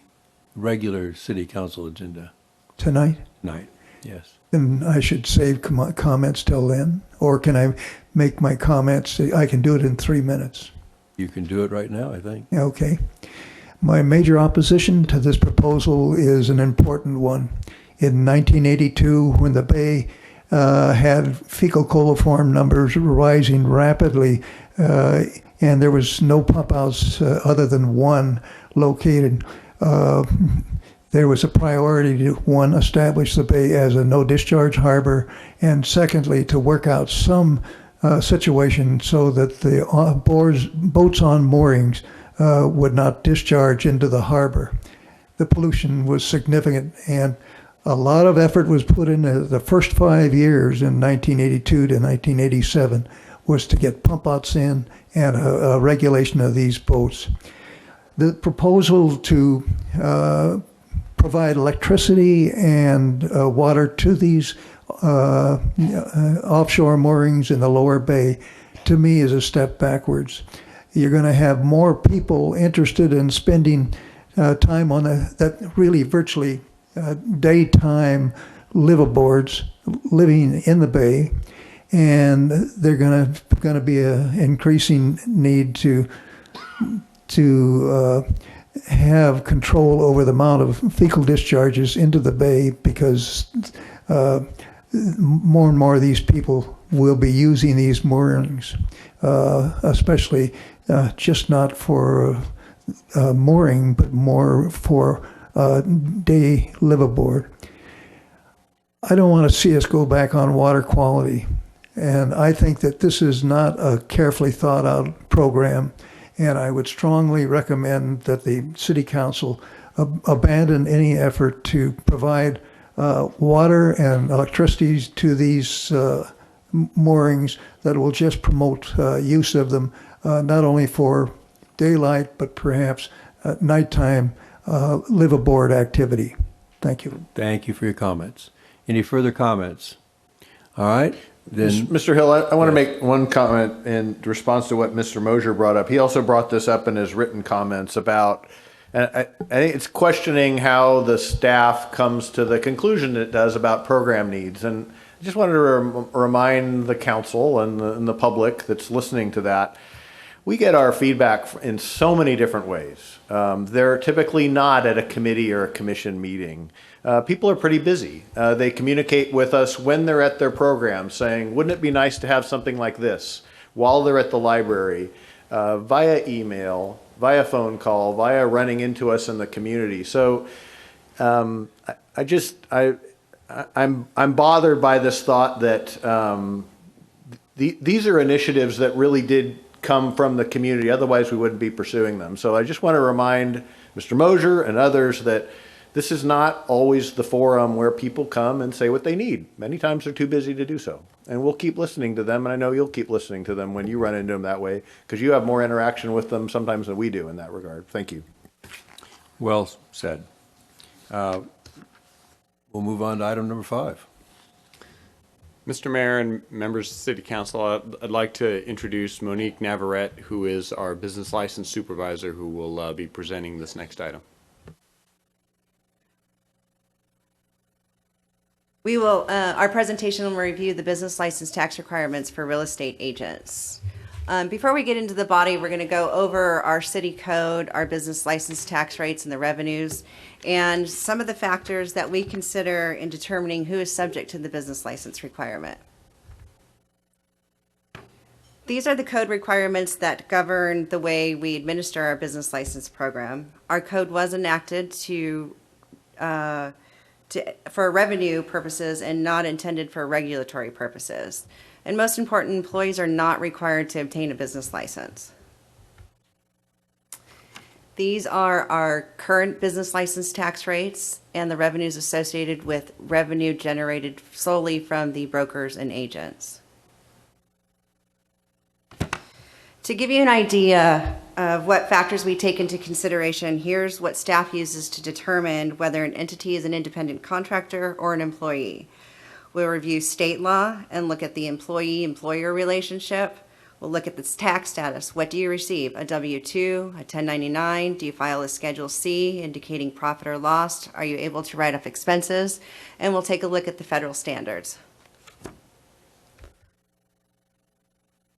S1: regular city council agenda.
S20: Tonight?
S1: Tonight, yes.
S20: Then I should save comments till then? Or can I make my comments? I can do it in 3 minutes.
S1: You can do it right now, I think.
S20: Okay. My major opposition to this proposal is an important one. In 1982, when the Bay had fecal coliform numbers rising rapidly, and there was no pump outs other than one located, there was a priority to, one, establish the Bay as a no-discharge harbor, and secondly, to work out some situation so that the boats on moorings would not discharge into the harbor. The pollution was significant, and a lot of effort was put into the first 5 years in 1982 to 1987 was to get pump outs in and a regulation of these boats. The proposal to provide electricity and water to these offshore moorings in the lower bay, to me, is a step backwards. You're going to have more people interested in spending time on that really virtually daytime liveaboards living in the bay, and they're going to be an increasing need to have control over the amount of fecal discharges into the bay, because more and more of these people will be using these moorings, especially just not for mooring, but more for day liveaboard. I don't want to see us go back on water quality, and I think that this is not a carefully thought out program, and I would strongly recommend that the City Council abandon any effort to provide water and electricity to these moorings that will just promote use of them, not only for daylight, but perhaps nighttime liveaboard activity. Thank you.
S1: Thank you for your comments. Any further comments? All right. Then,
S5: Mr. Hill, I want to make one comment in response to what Mr. Mosier brought up. He also brought this up in his written comments about, and I think it's questioning how the staff comes to the conclusion it does about program needs. And I just wanted to remind the council and the public that's listening to that, we get our feedback in so many different ways. They're typically not at a committee or a commission meeting. People are pretty busy. They communicate with us when they're at their program, saying, wouldn't it be nice to have something like this while they're at the library, via email, via phone call, via running into us in the community. So I'm bothered by this thought that these are initiatives that really did come from the community. Otherwise, we wouldn't be pursuing them. So I just want to remind Mr. Mosier and others that this is not always the forum where people come and say what they need. Many times they're too busy to do so. And we'll keep listening to them, and I know you'll keep listening to them when you run into them that way, because you have more interaction with them sometimes than we do in that regard. Thank you.
S1: well said. We'll move on to item number 5.
S21: Mr. Mayor and members of the City Council, I'd like to introduce Monique Navarrete, who is our business license supervisor, who will be presenting this next item.
S22: We will, our presentation will review the business license tax requirements for real estate agents. Before we get into the body, we're going to go over our city code, our business license tax rates and the revenues, and some of the factors that we consider in determining who is subject to the business license requirement. These are the code requirements that govern the way we administer our business license program. Our code was enacted for revenue purposes and not intended for regulatory purposes. And most important, employees are not required to obtain a business license. These are our current business license tax rates and the revenues associated with revenue generated solely from the brokers and agents. To give you an idea of what factors we take into consideration, here's what staff uses to determine whether an entity is an independent contractor or an employee. We'll review state law and look at the employee-employer relationship. We'll look at the tax status. What do you receive? A W-2, a 1099? Do you file a Schedule C indicating profit or loss? Are you able to write off expenses? And we'll take a look at the federal standards.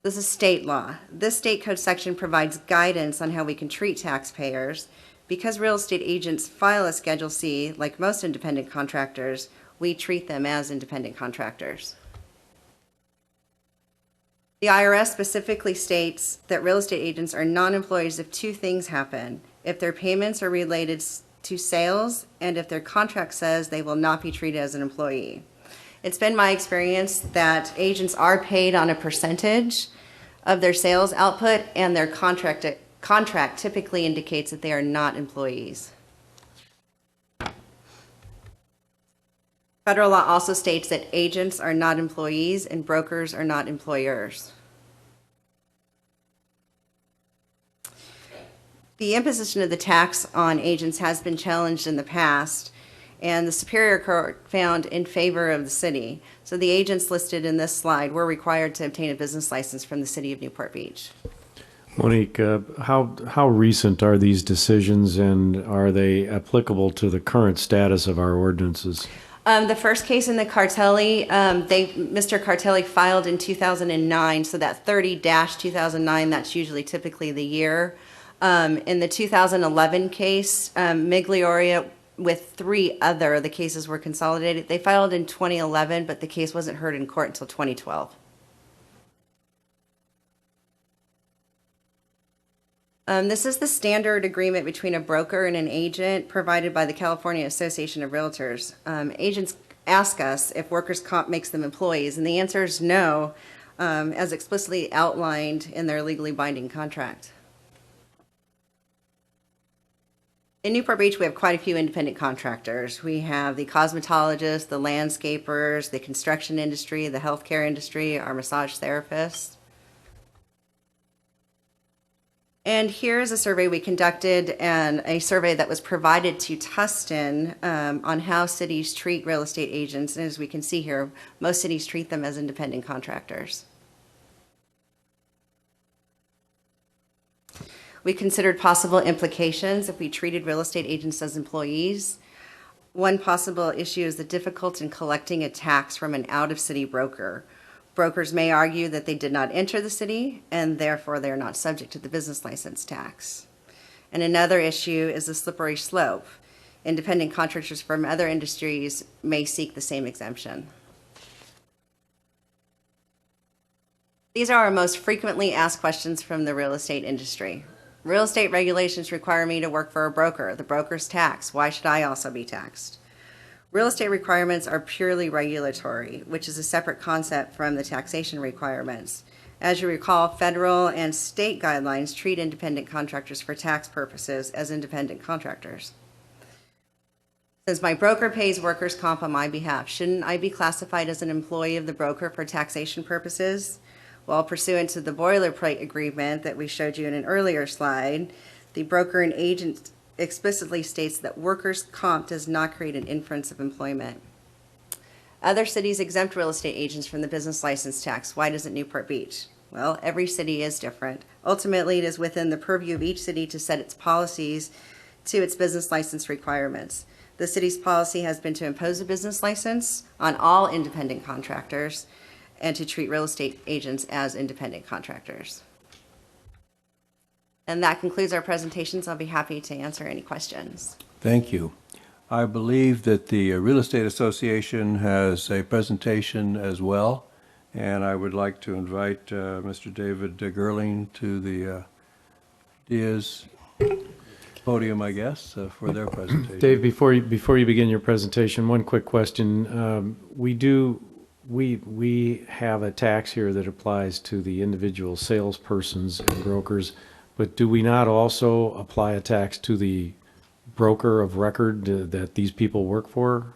S22: This is state law. This state code section provides guidance on how we can treat taxpayers. Because real estate agents file a Schedule C, like most independent contractors, we treat them as independent contractors. The IRS specifically states that real estate agents are non-employees if two things happen: if their payments are related to sales, and if their contract says they will not be treated as an employee. It's been my experience that agents are paid on a percentage of their sales output, and their contract typically indicates that they are not employees. Federal law also states that agents are not employees and brokers are not employers. The imposition of the tax on agents has been challenged in the past, and the Superior Court found in favor of the city. So the agents listed in this slide were required to obtain a business license from the city of Newport Beach.
S4: Monique, how recent are these decisions, and are they applicable to the current status of our ordinances?
S22: The first case in the Cartelli, Mr. Cartelli filed in 2009, so that 30-2009, that's usually typically the year. In the 2011 case, Miglioria with three other, the cases were consolidated. They filed in 2011, but the case wasn't heard in court until 2012. This is the standard agreement between a broker and an agent provided by the California Association of Realtors. Agents ask us if workers' comp makes them employees, and the answer is no, as explicitly outlined in their legally binding contract. In Newport Beach, we have quite a few independent contractors. We have the cosmetologists, the landscapers, the construction industry, the healthcare industry, our massage therapists. And here's a survey we conducted, and a survey that was provided to Tustin on how cities treat real estate agents. And as we can see here, most cities treat them as independent contractors. We considered possible implications if we treated real estate agents as employees. One possible issue is the difficulty in collecting a tax from an out-of-city broker. Brokers may argue that they did not enter the city, and therefore they are not subject to the business license tax. And another issue is the slippery slope. Independent contractors from other industries may seek the same exemption. These are our most frequently asked questions from the real estate industry. Real estate regulations require me to work for a broker. The broker's taxed. Why should I also be taxed? Real estate requirements are purely regulatory, which is a separate concept from the taxation requirements. As you recall, federal and state guidelines treat independent contractors for tax purposes as independent contractors. Since my broker pays workers' comp on my behalf, shouldn't I be classified as an employee of the broker for taxation purposes? Well, pursuant to the boilerplate agreement that we showed you in an earlier slide, the broker and agent explicitly states that workers' comp does not create an inference of employment. Other cities exempt real estate agents from the business license tax. Why doesn't Newport Beach? Well, every city is different. Ultimately, it is within the purview of each city to set its policies to its business license requirements. The city's policy has been to impose a business license on all independent contractors and to treat real estate agents as independent contractors. And that concludes our presentations. I'll be happy to answer any questions.
S1: Thank you. I believe that the Real Estate Association has a presentation as well, and I would like to invite Mr. David Gerling to the Diaz podium, I guess, for their presentation.
S4: Dave, before you begin your presentation, one quick question. We have a tax here that applies to the individual salespersons and brokers, but do we not also apply a tax to the broker of record that these people work for?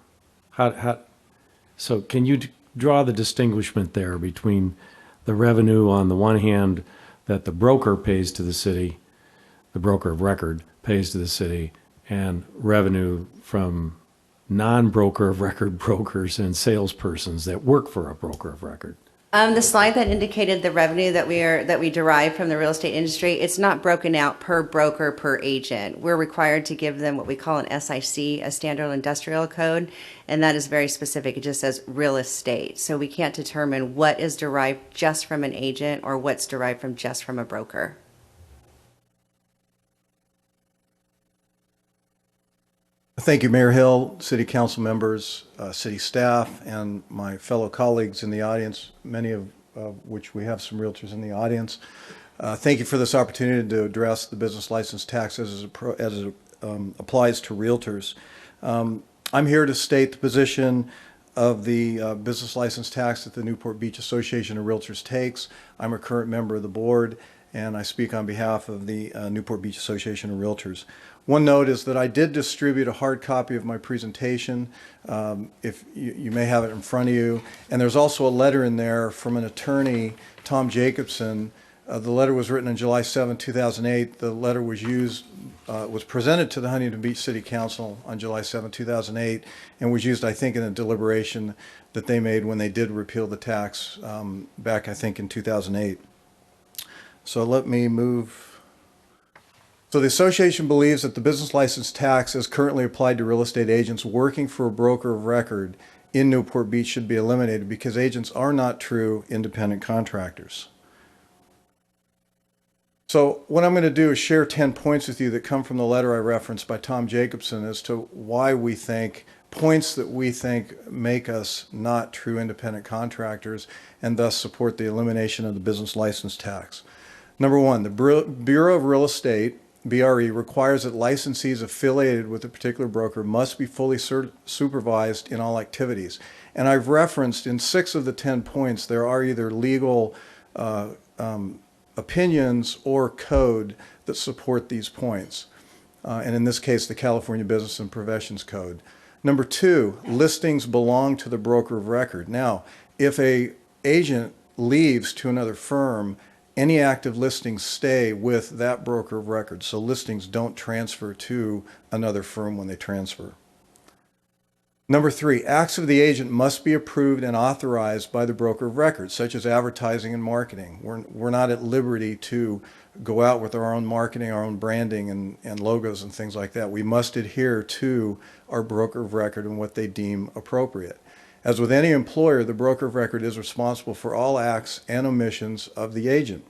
S4: So can you draw the distinguishment there between the revenue on the one hand that the broker pays to the city, the broker of record pays to the city, and revenue from non-broker of record brokers and salespersons that work for a broker of record?
S22: The slide that indicated the revenue that we derive from the real estate industry, it's not broken out per broker, per agent. We're required to give them what we call an SIC, a standard industrial code, and that is very specific. It just says real estate. So we can't determine what is derived just from an agent or what's derived from just from a broker.
S1: Thank you, Mayor Hill, City Council members, city staff, and my fellow colleagues in the audience, many of which we have some realtors in the audience. Thank you for this opportunity to address the business license tax as it applies to realtors. I'm here to state the position of the business license tax that the Newport Beach Association of Realtors takes. I'm a current member of the board, and I speak on behalf of the Newport Beach Association of Realtors. One note is that I did distribute a hard copy of my presentation, if you may have it in front of you. And there's also a letter in there from an attorney, Tom Jacobson. The letter was written on July 7, 2008. The letter was presented to the Huntington Beach City Council on July 7, 2008, and was used, I think, in a deliberation that they made when they did repeal the tax back, I think, in 2008. So let me move. So the association believes that the business license tax as currently applied to real estate agents working for a broker of record in Newport Beach should be eliminated because agents are not true independent contractors. So what I'm going to do is share 10 points with you that come from the letter I referenced by Tom Jacobson as to why we think, points that we think make us not true independent contractors and thus support the elimination of the business license tax. Number one, the Bureau of Real Estate, BRE, requires that licensees affiliated with a particular broker must be fully supervised in all activities. And I've referenced in 6 of the 10 points, there are either legal opinions or code that support these points. And in this case, the California Business and Professions Code. Number 2, listings belong to the broker of record. Now, if an agent leaves to another firm, any active listings stay with that broker of record. So listings don't transfer to another firm when they transfer. Number 3, acts of the agent must be approved and authorized by the broker of record, such as advertising and marketing. We're not at liberty to go out with our own marketing, our own branding and logos and things like that. We must adhere to our broker of record and what they deem appropriate. As with any employer, the broker of record is responsible for all acts and omissions of the agent.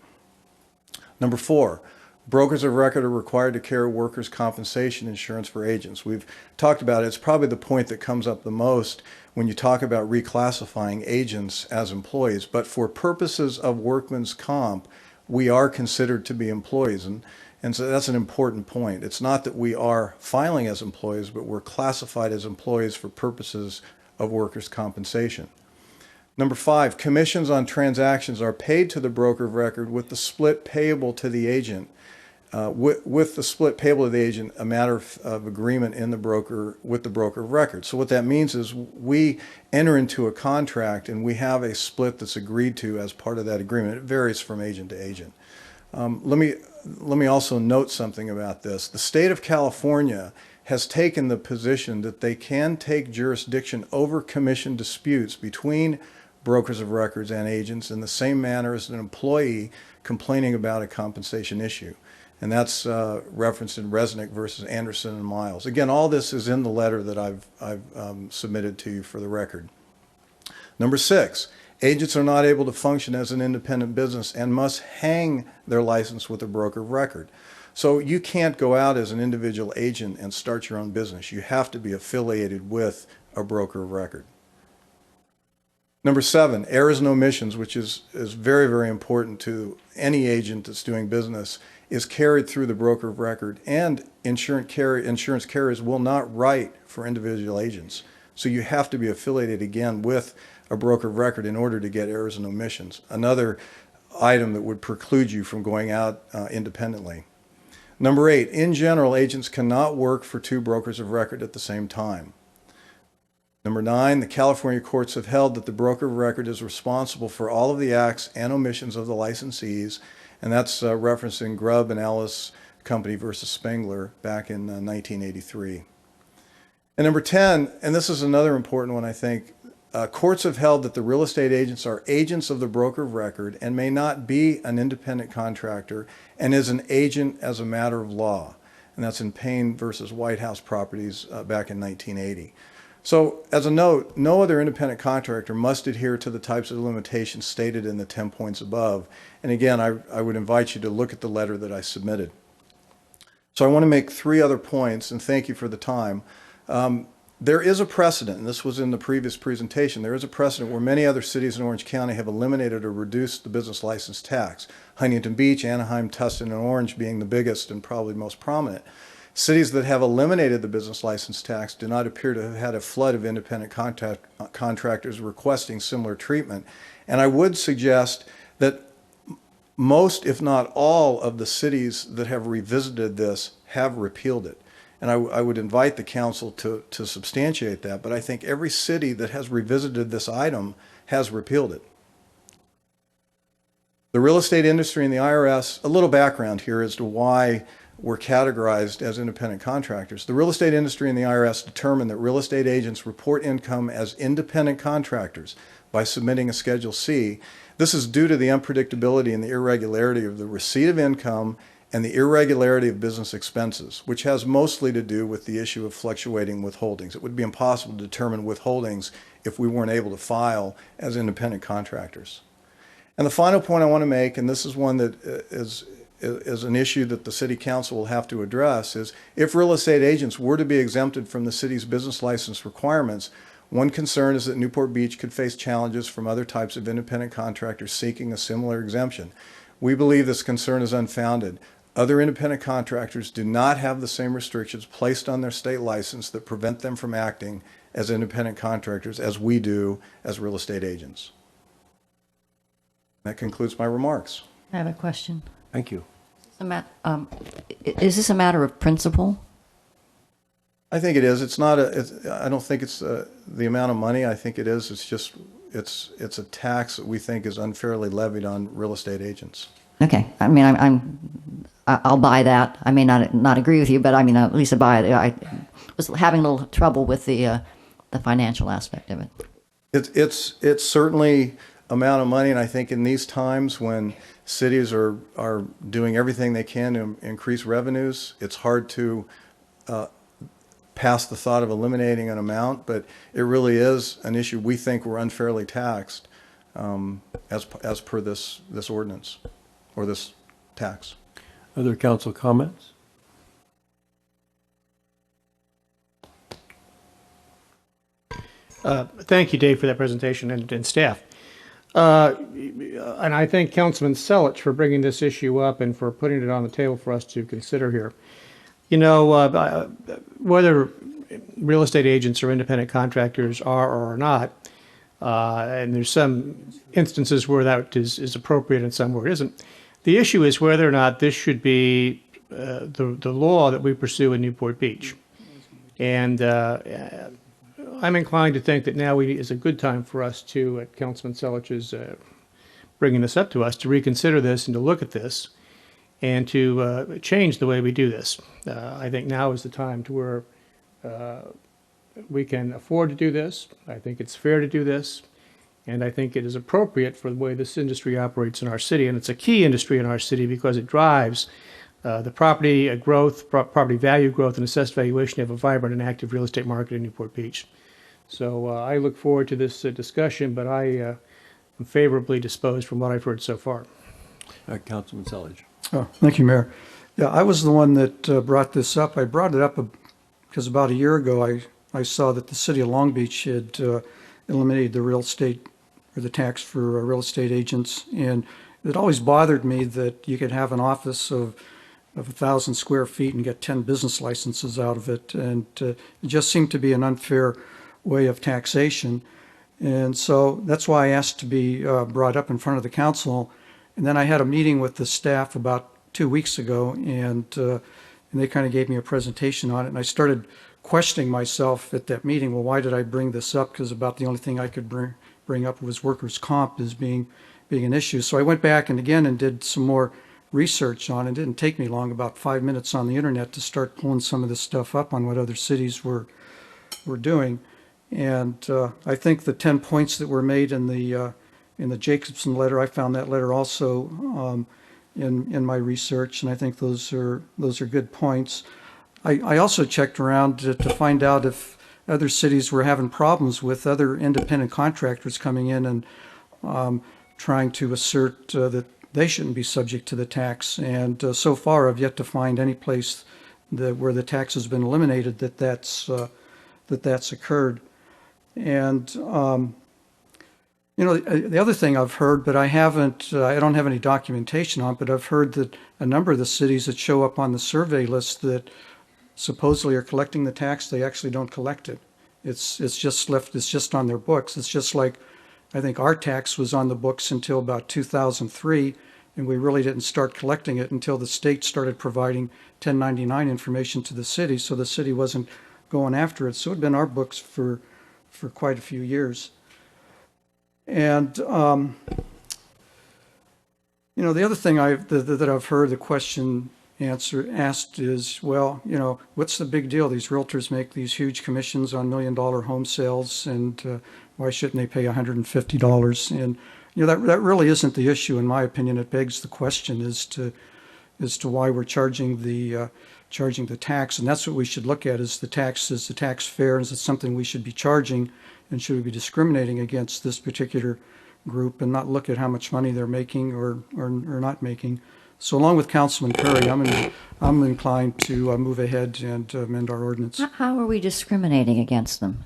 S1: Number 4, brokers of record are required to carry workers' compensation insurance for agents. We've talked about it. It's probably the point that comes up the most when you talk about reclassifying agents as employees. But for purposes of workman's comp, we are considered to be employees. And so that's an important point. It's not that we are filing as employees, but we're classified as employees for purposes of workers' compensation. Number 5, commissions on transactions are paid to the broker of record with the split payable to the agent. With the split payable to the agent, a matter of agreement in the broker with the broker of record. So what that means is we enter into a contract and we have a split that's agreed to as part of that agreement. It varies from agent to agent. Let me also note something about this. The state of California has taken the position that they can take jurisdiction over commission disputes between brokers of records and agents in the same manner as an employee complaining about a compensation issue. And that's referenced in Resnick versus Anderson and Miles. Again, all this is in the letter that I've submitted to you for the record. Number 6, agents are not able to function as an independent business and must hang their license with a broker of record. So you can't go out as an individual agent and start your own business. You have to be affiliated with a broker of record. Number 7, errors and omissions, which is very, very important to any agent that's doing business, is carried through the broker of record, and insurance carriers will not write for individual agents. So you have to be affiliated again with a broker of record in order to get errors and omissions. Another item that would preclude you from going out independently. Number 8, in general, agents cannot work for 2 brokers of record at the same time. Number 9, the California courts have held that the broker of record is responsible for all of the acts and omissions of the licensees, and that's referenced in Grubb and Ellis Company versus Spengler back in 1983.
S2: And number 10, and this is another important one, I think, courts have held that the real estate agents are agents of the broker of record and may not be an independent contractor and is an agent as a matter of law. And that's in Payne versus White House Properties back in 1980. So as a note, no other independent contractor must adhere to the types of limitations stated in the 10 points above. And again, I would invite you to look at the letter that I submitted. So I want to make 3 other points, and thank you for the time. There is a precedent, and this was in the previous presentation, there is a precedent where many other cities in Orange County have eliminated or reduced the business license tax. Huntington Beach, Anaheim, Tustin, and Orange being the biggest and probably most prominent. Cities that have eliminated the business license tax do not appear to have had a flood of independent contractors requesting similar treatment. And I would suggest that most, if not all, of the cities that have revisited this have repealed it. And I would invite the council to substantiate that, but I think every city that has revisited this item has repealed it. The real estate industry and the IRS, a little background here as to why we're categorized as independent contractors. The real estate industry and the IRS determined that real estate agents report income as independent contractors by submitting a Schedule C. This is due to the unpredictability and the irregularity of the receipt of income and the irregularity of business expenses, which has mostly to do with the issue of fluctuating withholdings. It would be impossible to determine withholdings if we weren't able to file as independent contractors. And the final point I want to make, and this is one that is an issue that the City Council will have to address, is if real estate agents were to be exempted from the city's business license requirements, one concern is that Newport Beach could face challenges from other types of independent contractors seeking a similar exemption. We believe this concern is unfounded. Other independent contractors do not have the same restrictions placed on their state license that prevent them from acting as independent contractors as we do as real estate agents. That concludes my remarks.
S13: I have a question.
S1: Thank you.
S13: Is this a matter of principle?
S2: I think it is. It's not I don't think it's the amount of money. I think it is. It's just, it's a tax that we think is unfairly levied on real estate agents.
S13: Okay. I mean, I'll buy that. I may not agree with you, but I mean, at least I buy it. I was having a little trouble with the financial aspect of it.
S2: It's certainly amount of money, and I think in these times when cities are doing everything they can to increase revenues, it's hard to pass the thought of eliminating an amount, but it really is an issue. We think we're unfairly taxed as per this ordinance or this tax.
S1: Other council comments?
S18: Thank you, Dave, for that presentation, and staff. And I thank Councilman Selich for bringing this issue up and for putting it on the table for us to consider here. You know, whether real estate agents or independent contractors are or are not, and there's some instances where that is appropriate and some where it isn't. The issue is whether or not this should be the law that we pursue in Newport Beach. And I'm inclined to think that now is a good time for us to, at Councilman Selich's bringing this up to us, to reconsider this and to look at this and to change the way we do this. I think now is the time to where we can afford to do this. I think it's fair to do this. And I think it is appropriate for the way this industry operates in our city. And it's a key industry in our city because it drives the property growth, property value growth, and assessed valuation of a vibrant and active real estate market in Newport Beach. So I look forward to this discussion, but I am favorably disposed from what I've heard so far.
S1: Councilman Selich.
S15: Oh, thank you, Mayor. Yeah, I was the one that brought this up. I brought it up because about a year ago I saw that the city of Long Beach had eliminated the real estate or the tax for real estate agents, and it always bothered me that you could have an office of 1,000 square feet and get 10 business licenses out of it, and it just seemed to be an unfair way of taxation. And so that's why I asked to be brought up in front of the council. And then I had a meeting with the staff about 2 weeks ago, and they kind of gave me a presentation on it. And I started questioning myself at that meeting, well, why did I bring this up? Because about the only thing I could bring up was workers' comp as being an issue. So I went back and did some more research on it. It didn't take me long, about 5 minutes on the internet, to start pulling some of this stuff up on what other cities were we're doing. And I think the 10 points that were made in the Jacobson letter, I found that letter also in my research, and I think those are good points. I also checked around to find out if other cities were having problems with other independent contractors coming in and trying to assert that they shouldn't be subject to the tax. And so far, I've yet to find any place where the tax has been eliminated that's occurred. And the other thing I've heard, but I don't have any documentation on, but I've heard that a number of the cities that show up on the survey list that supposedly are collecting the tax, they actually don't collect it. It's just on their books. It's just like, I think our tax was on the books until about 2003, and we really didn't start collecting it until the state started providing 1099 information to the city, so the city wasn't going after it. So it had been our books for quite a few years. And the other thing that I've heard the question asked is, well, what's the big deal? These realtors make these huge commissions on $1 million home sales, and why shouldn't they pay $150? And that really isn't the issue, in my opinion. It begs the question as to why we're charging the tax, and that's what we should look at: is the tax fair? Is it something we should be charging, and should we be discriminating against this particular group, and not look at how much money they're making or not making? So along with Councilman Curry, I'm inclined to move ahead and amend our ordinance.
S13: How are we discriminating against them?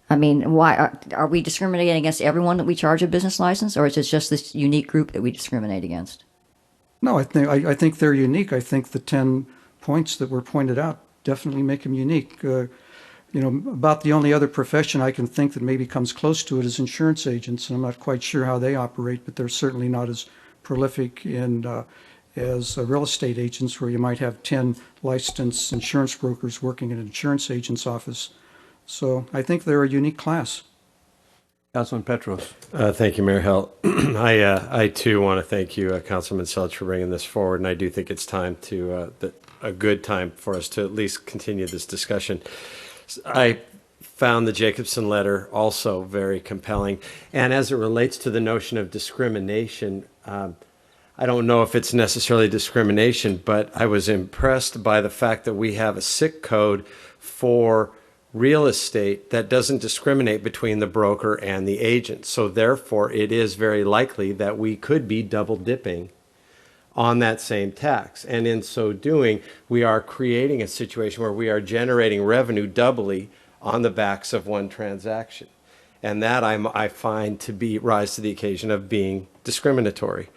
S13: I mean, why are we discriminating against everyone that we charge a business license, or is it just this unique group that we discriminate against?
S15: No, I think they're unique. I think the 10 points that were pointed out definitely make them unique. About the only other profession I can think that maybe comes close to it is insurance agents, and I'm not quite sure how they operate, but they're certainly not as prolific as real estate agents, where you might have 10 licensed insurance brokers working in an insurance agent's office. So I think they're a unique class.
S1: Councilman Petros.
S4: Thank you, Mayor Hill. I too want to thank you, Councilman Selch, for bringing this forward, and I do think it's time a good time for us to at least continue this discussion. I found the Jacobson letter also very compelling, and as it relates to the notion of discrimination, I don't know if it's necessarily discrimination, but I was impressed by the fact that we have a SIC code for real estate that doesn't discriminate between the broker and the agent. So therefore, it is very likely that we could be double dipping on that same tax. And in so doing, we are creating a situation where we are generating revenue doubly on the backs of one transaction. And that I find to rise to the occasion of being discriminatory.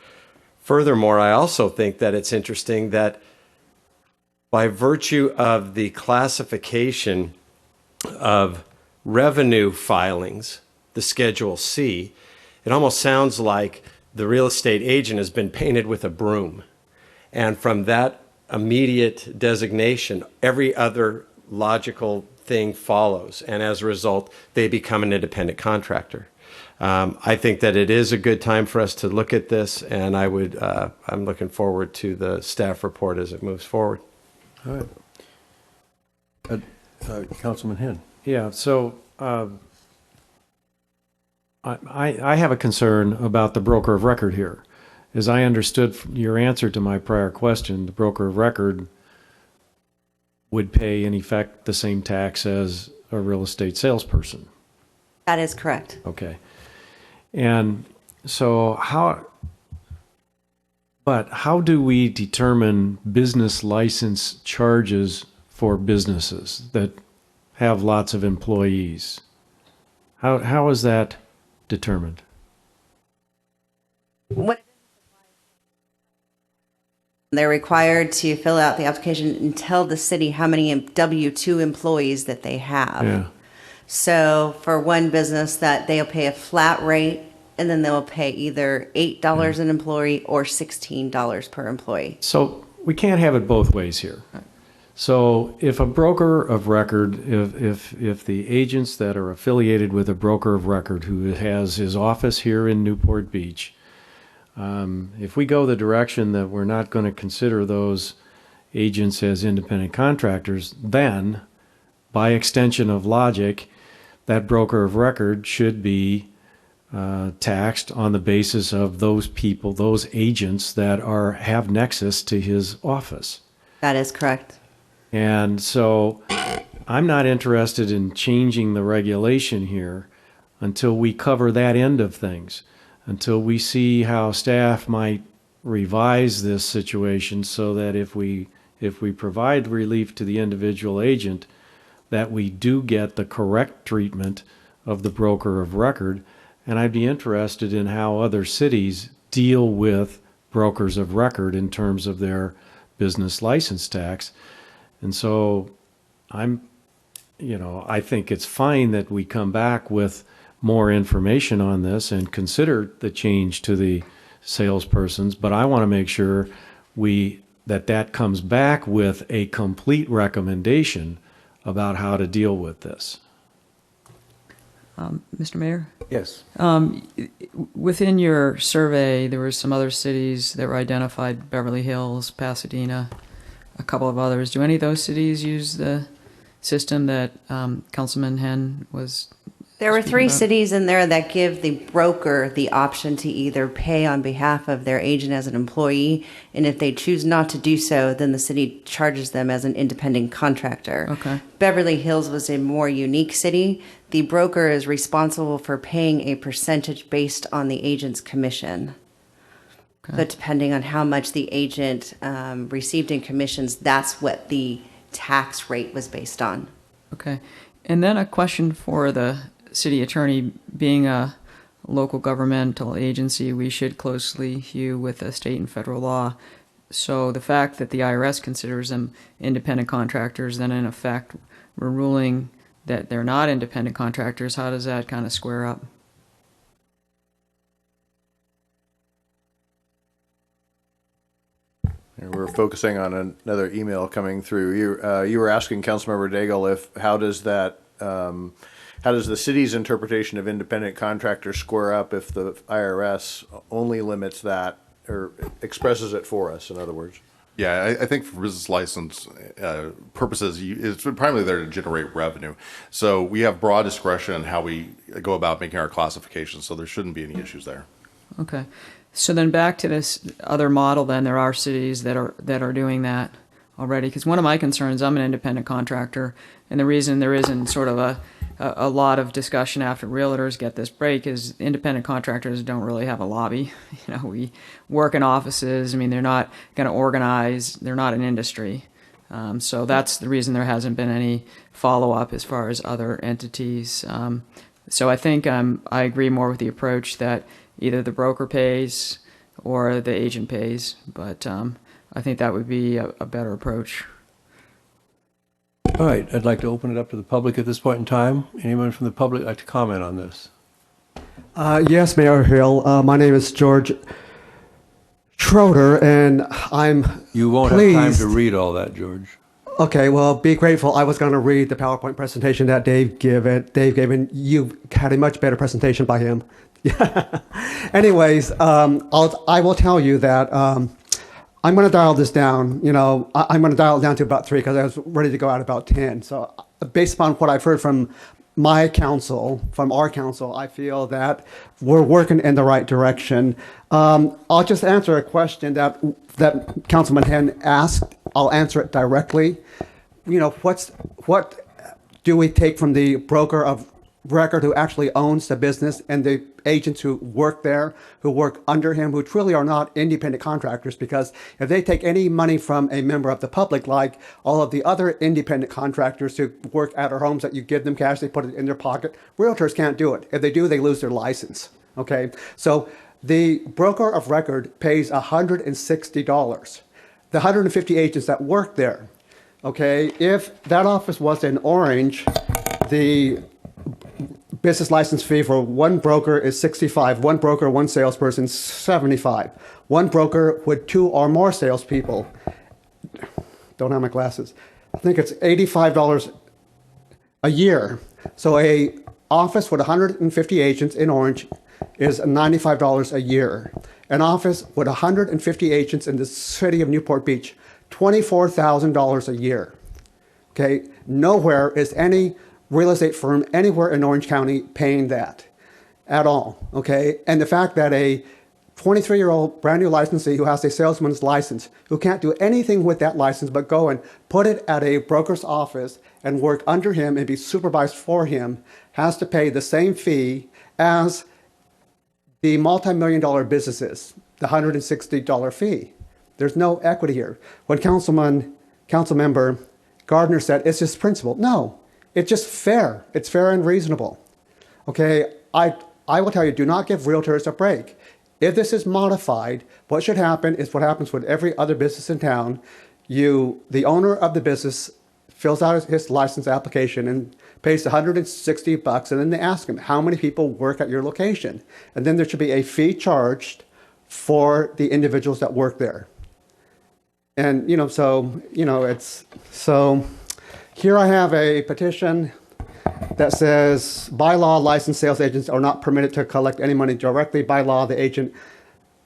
S4: Furthermore, I also think that it's interesting that by virtue of the classification of revenue filings, the Schedule C, it almost sounds like the real estate agent has been painted with a broom. And from that immediate designation, every other logical thing follows. And as a result, they become an independent contractor. I think that it is a good time for us to look at this, and I'm looking forward to the staff report as it moves forward.
S1: All right. Councilman Hinn.
S4: Yeah, so I have a concern about the broker of record here. As I understood your answer to my prior question, the broker of record would pay, in effect, the same tax as a real estate salesperson.
S22: That is correct.
S4: Okay. And so how do we determine business license charges for businesses that have lots of employees? How is that determined?
S22: They're required to fill out the application and tell the city how many W-2 employees that they have.
S4: Yeah.
S22: So for one business, that they'll pay a flat rate, and then they'll pay either $8 an employee or $16 per employee.
S4: So we can't have it both ways here. So if a broker of record, if the agents that are affiliated with a broker of record who has his office here in Newport Beach, if we go the direction that we're not going to consider those agents as independent contractors, then by extension of logic, that broker of record should be taxed on the basis of those people, those agents that have nexus to his office.
S22: That is correct.
S4: And so I'm not interested in changing the regulation here until we cover that end of things, until we see how staff might revise this situation so that if we provide relief to the individual agent, that we do get the correct treatment of the broker of record. And I'd be interested in how other cities deal with brokers of record in terms of their business license tax. And so I think it's fine that we come back with more information on this and consider the change to the salespersons, but I want to make sure that comes back with a complete recommendation about how to deal with this.
S3: Mr. Mayor?
S1: Yes.
S3: Within your survey, there were some other cities that were identified, Beverly Hills, Pasadena, a couple of others. Do any of those cities use the system that Councilman Henn was
S22: There were
S3: speaking
S22: 3
S3: about?
S22: cities in there that give the broker the option to either pay on behalf of their agent as an employee, and if they choose not to do so, then the city charges them as an independent contractor.
S3: Okay.
S22: Beverly Hills was a more unique city. The broker is responsible for paying a percentage based on the agent's commission.
S3: Okay.
S22: So depending on how much the agent received in commissions, that's what the tax rate was based on.
S3: Okay. And then a question for the city attorney. Being a local governmental agency, we should closely hew with the state and federal law. So the fact that the IRS considers them independent contractors, then in effect we're ruling that they're not independent contractors. How does that kind of square up?
S5: And we're focusing on another email coming through. You were asking Councilmember Daigle how does the city's interpretation of independent contractors square up if the IRS only limits that or expresses it for us, in other words?
S6: Yeah, I think for business license purposes, it's primarily there to generate revenue. So we have broad discretion in how we go about making our classifications, so there shouldn't be any issues there.
S3: Okay. So then back to this other model, then there are cities that are doing that already. Because one of my concerns, I'm an independent contractor, and the reason there isn't sort of a lot of discussion after realtors get this break is independent contractors don't really have a lobby. We work in offices. I mean, they're not going to organize. They're not an industry. So that's the reason there hasn't been any follow-up as far as other entities. So I think I agree more with the approach that either the broker pays or the agent pays, but I think that would be a better approach.
S1: All right, I'd like to open it up to the public at this point in time. Anyone from the public like to comment on this?
S9: Yes, Mayor Hill. My name is George Schroeder, and I'm
S1: You won't
S9: pleased.
S1: have time to read all that, George.
S9: Okay, well, be grateful. I was going to read the PowerPoint presentation that Dave gave, and you had a much better presentation by him. Anyways, I will tell you that I'm going to dial this down. I'm going to dial it down to about 3 because I was ready to go out about 10. So based upon what I've heard from my council, from our council, I feel that we're working in the right direction. I'll just answer a question that Councilman Henn asked. I'll answer it directly. What do we take from the broker of record who actually owns the business and the agents who work there, who work under him, who truly are not independent contractors? Because if they take any money from a member of the public, like all of the other independent contractors who work at our homes that you give them cash, they put it in their pocket, realtors can't do it. If they do, they lose their license. Okay, so the broker of record pays $160. The 150 agents that work there, okay, if that office was in Orange, the business license fee for one broker is $65. One broker, one salesperson, $75. One broker with 2 or more salespeople, don't have my glasses, I think it's $85 a year. So a office with 150 agents in Orange is $95 a year. An office with 150 agents in the city of Newport Beach, $24,000 a year. Okay, nowhere is any real estate firm anywhere in Orange County paying that at all. Okay, and the fact that a 23-year-old brand new licensee who has a salesman's license, who can't do anything with that license but go and put it at a broker's office and work under him and be supervised for him, has to pay the same fee as the multi-million-dollar businesses, the $160 fee. There's no equity here. When Councilmember Gardner said it's just principle, no, it's just fair. It's fair and reasonable. Okay, I will tell you, do not give realtors a break. If this is modified, what should happen is what happens with every other business in town. The owner of the business fills out his license application and pays $160, and then they ask him, how many people work at your location? And then there should be a fee charged for the individuals that work there. And, so here I have a petition that says, by law, licensed sales agents are not permitted to collect any money directly. By law, the agent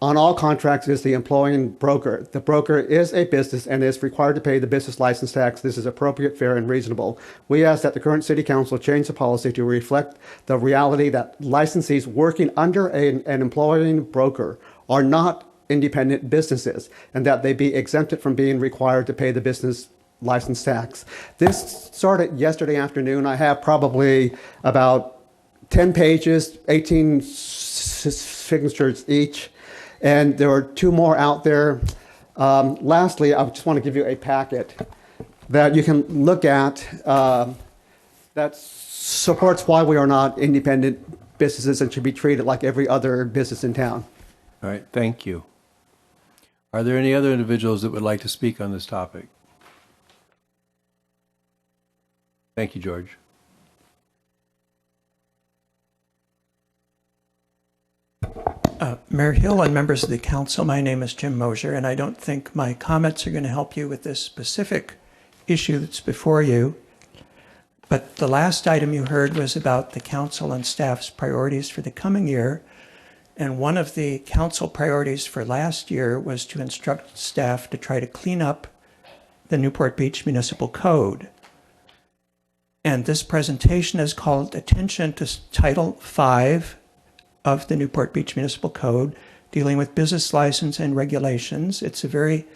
S9: on all contracts is the employing broker. The broker is a business and is required to pay the business license tax. This is appropriate, fair, and reasonable. We ask that the current city council change the policy to reflect the reality that licensees working under an employing broker are not independent businesses, and that they be exempted from being required to pay the business license tax. This started yesterday afternoon. I have probably about 10 pages, 18 signatures each, and there are 2 more out there. Lastly, I just want to give you a packet that you can look at that supports why we are not independent businesses and should be treated like every other business in town.
S1: All right, thank you. Are there any other individuals that would like to speak on this topic? Thank you, George.
S10: Mayor Hill and members of the council, my name is Jim Mosier, and I don't think my comments are going to help you with this specific issue that's before you. But the last item you heard was about the council and staff's priorities for the coming year. And one of the council priorities for last year was to instruct staff to try to clean up the Newport Beach Municipal Code. And this presentation has called attention to Title V of the Newport Beach Municipal Code, dealing with business license and regulations. It's a very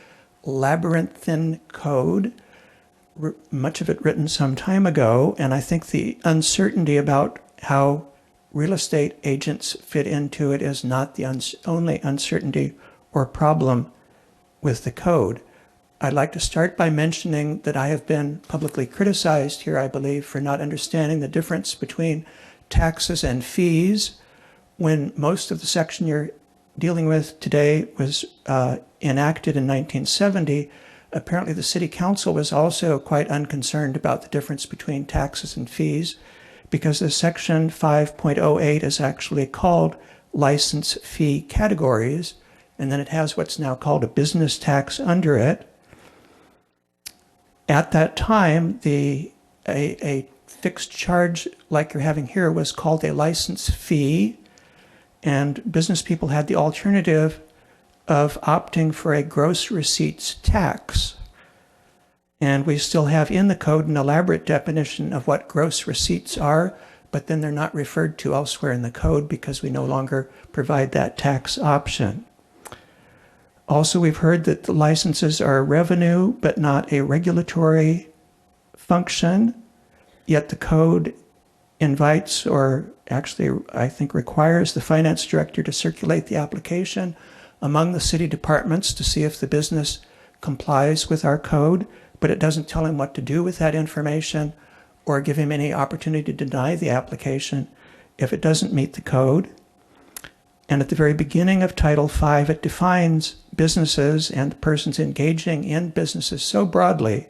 S10: labyrinthine code, much of it written some time ago, and I think the uncertainty about how real estate agents fit into it is not the only uncertainty or problem with the code. I'd like to start by mentioning that I have been publicly criticized here, I believe, for not understanding the difference between taxes and fees, when most of the section you're dealing with today was enacted in 1970. Apparently the city council was also quite unconcerned about the difference between taxes and fees, because the section 5.08 is actually called license fee categories, and then it has what's now called a business tax under it. At that time, a fixed charge like you're having here was called a license fee, and business people had the alternative of opting for a gross receipts tax. And we still have in the code an elaborate definition of what gross receipts are, but then they're not referred to elsewhere in the code because we no longer provide that tax option. Also, we've heard that the licenses are revenue, but not a regulatory function, yet the code invites, or actually I think requires, the finance director to circulate the application among the city departments to see if the business complies with our code, but it doesn't tell him what to do with that information or give him any opportunity to deny the application if it doesn't meet the code. And at the very beginning of Title V, it defines businesses and persons engaging in businesses so broadly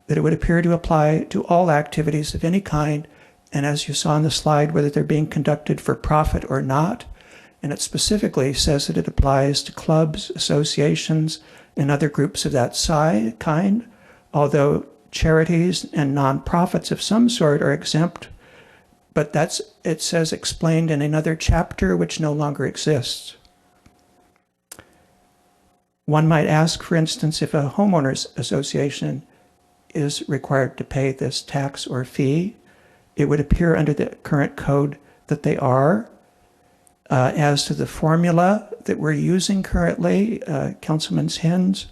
S10: that it would appear to apply to all activities of any kind, and as you saw on the slide, whether they're being conducted for profit or not. And it specifically says that it applies to clubs, associations, and other groups of that kind, although charities and nonprofits of some sort are exempt. But that's, it says, explained in another chapter which no longer exists. One might ask, for instance, if a homeowners association is required to pay this tax or fee. It would appear under the current code that they are. As to the formula that we're using currently, Councilman Hen's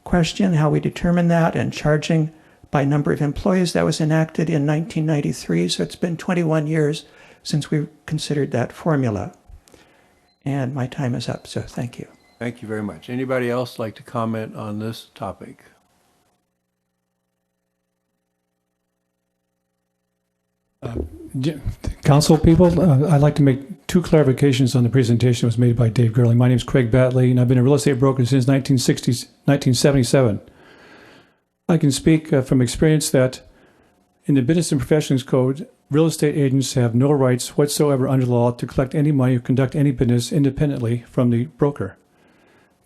S10: question, how we determine that, and charging by number of employees, that was enacted in 1993, so it's been 21 years since we considered that formula. And my time is up, so thank you.
S1: Thank you very much. Anybody else like to comment on this topic?
S7: Council people, I'd like to make two clarifications on the presentation that was made by Dave Gurley. My name is Craig Batley, and I've been a real estate broker since 1977. I can speak from experience that in the Business and Professions Code, real estate agents have no rights whatsoever under law to collect any money or conduct any business independently from the broker.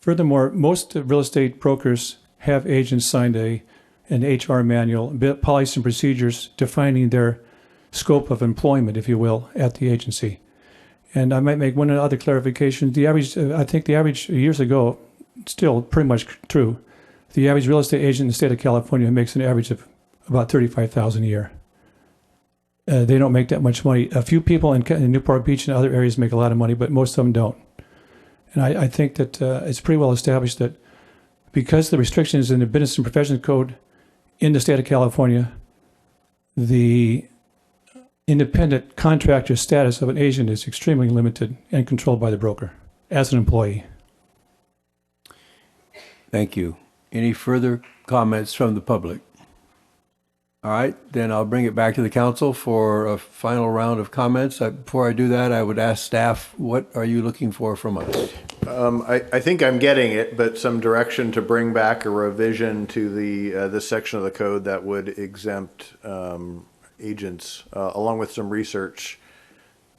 S7: Furthermore, most real estate brokers have agents signed an HR manual, policies and procedures defining their scope of employment, if you will, at the agency. And I might make one other clarification. The average, I think the average years ago, still pretty much true, the average real estate agent in the state of California makes an average of about $35,000 a year. They don't make that much money. A few people in Newport Beach and other areas make a lot of money, but most of them don't. And I think that it's pretty well established that because the restrictions in the Business and Professions Code in the state of California, the independent contractor status of an agent is extremely limited and controlled by the broker as an employee.
S1: Thank you. Any further comments from the public? All right, then I'll bring it back to the council for a final round of comments. Before I do that, I would ask staff, what are you looking for from us?
S5: I think I'm getting it, but some direction to bring back a revision to this section of the code that would exempt agents, along with some research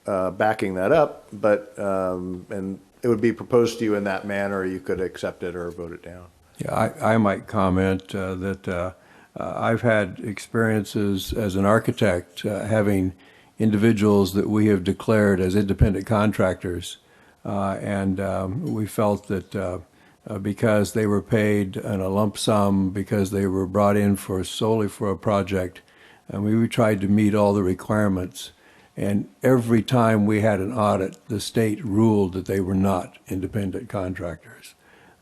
S5: backing that up. But and it would be proposed to you in that manner. You could accept it or vote it down.
S1: Yeah, I might comment that I've had experiences as an architect having individuals that we have declared as independent contractors, and we felt that because they were paid in a lump sum, because they were brought in solely for a project, and we tried to meet all the requirements. And every time we had an audit, the state ruled that they were not independent contractors,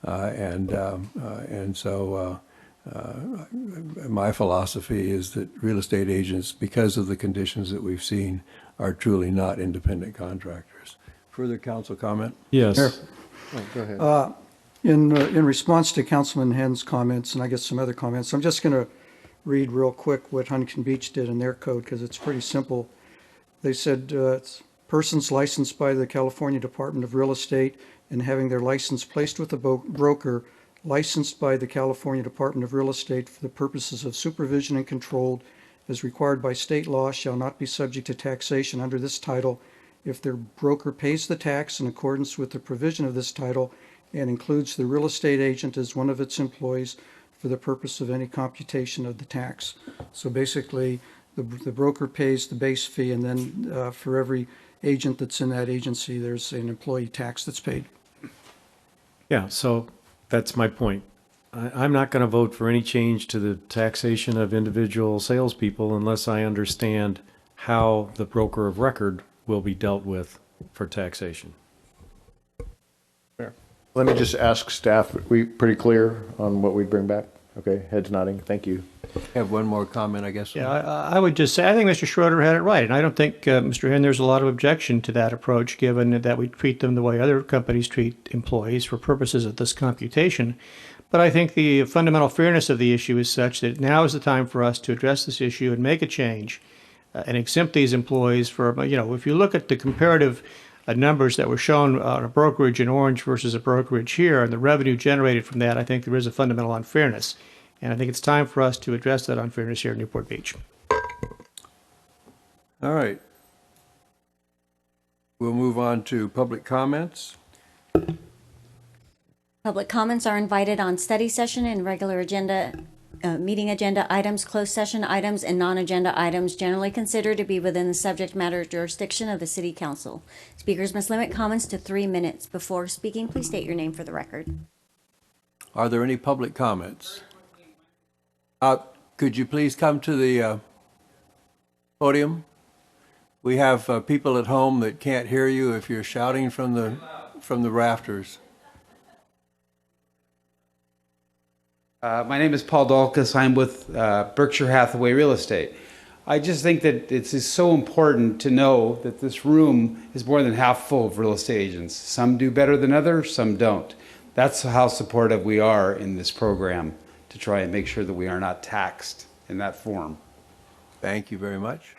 S1: and so. My philosophy is that real estate agents, because of the conditions that we've seen, are truly not independent contractors. Further council comment?
S4: Yes.
S1: Oh, go ahead.
S15: In response to Councilman Hen's comments, and I guess some other comments, I'm just going to read real quick what Huntington Beach did in their code because it's pretty simple. They said persons licensed by the California Department of Real Estate and having their license placed with a broker licensed by the California Department of Real Estate for the purposes of supervision and control as required by state law shall not be subject to taxation under this title if their broker pays the tax in accordance with the provision of this title and includes the real estate agent as one of its employees for the purpose of any computation of the tax. So basically, the broker pays the base fee, and then for every agent that's in that agency, there's an employee tax that's paid.
S4: Yeah, so that's my point. I'm not going to vote for any change to the taxation of individual salespeople unless I understand how the broker of record will be dealt with for taxation.
S5: Fair. Let me just ask staff, are we pretty clear on what we'd bring back? Okay, heads nodding. Thank you.
S1: I have one more comment, I guess.
S18: Yeah, I would just say, I think Mr. Schroeder had it right. And I don't think, Mr. Henn, there's a lot of objection to that approach, given that we treat them the way other companies treat employees for purposes of this computation. But I think the fundamental fairness of the issue is such that now is the time for us to address this issue and make a change and exempt these employees for, if you look at the comparative numbers that were shown on a brokerage in Orange versus a brokerage here and the revenue generated from that, I think there is a fundamental unfairness. And I think it's time for us to address that unfairness here in Newport Beach.
S1: All right. We'll move on to public comments.
S8: Public comments are invited on study session and regular agenda, meeting agenda items, closed session items, and non-agenda items generally considered to be within the subject matter jurisdiction of the City Council. Speakers must limit comments to 3 minutes. Before speaking, please state your name for the record.
S1: Are there any public comments? could you please come to the podium? We have people at home that can't hear you if you're shouting from the rafters.
S11: My name is Paul Dulcus. I'm with Berkshire Hathaway Real Estate. I just think that it's so important to know that this room is more than half full of real estate agents. Some do better than others, some don't. That's how supportive we are in this program to try and make sure that we are not taxed in that form.
S1: Thank you very much.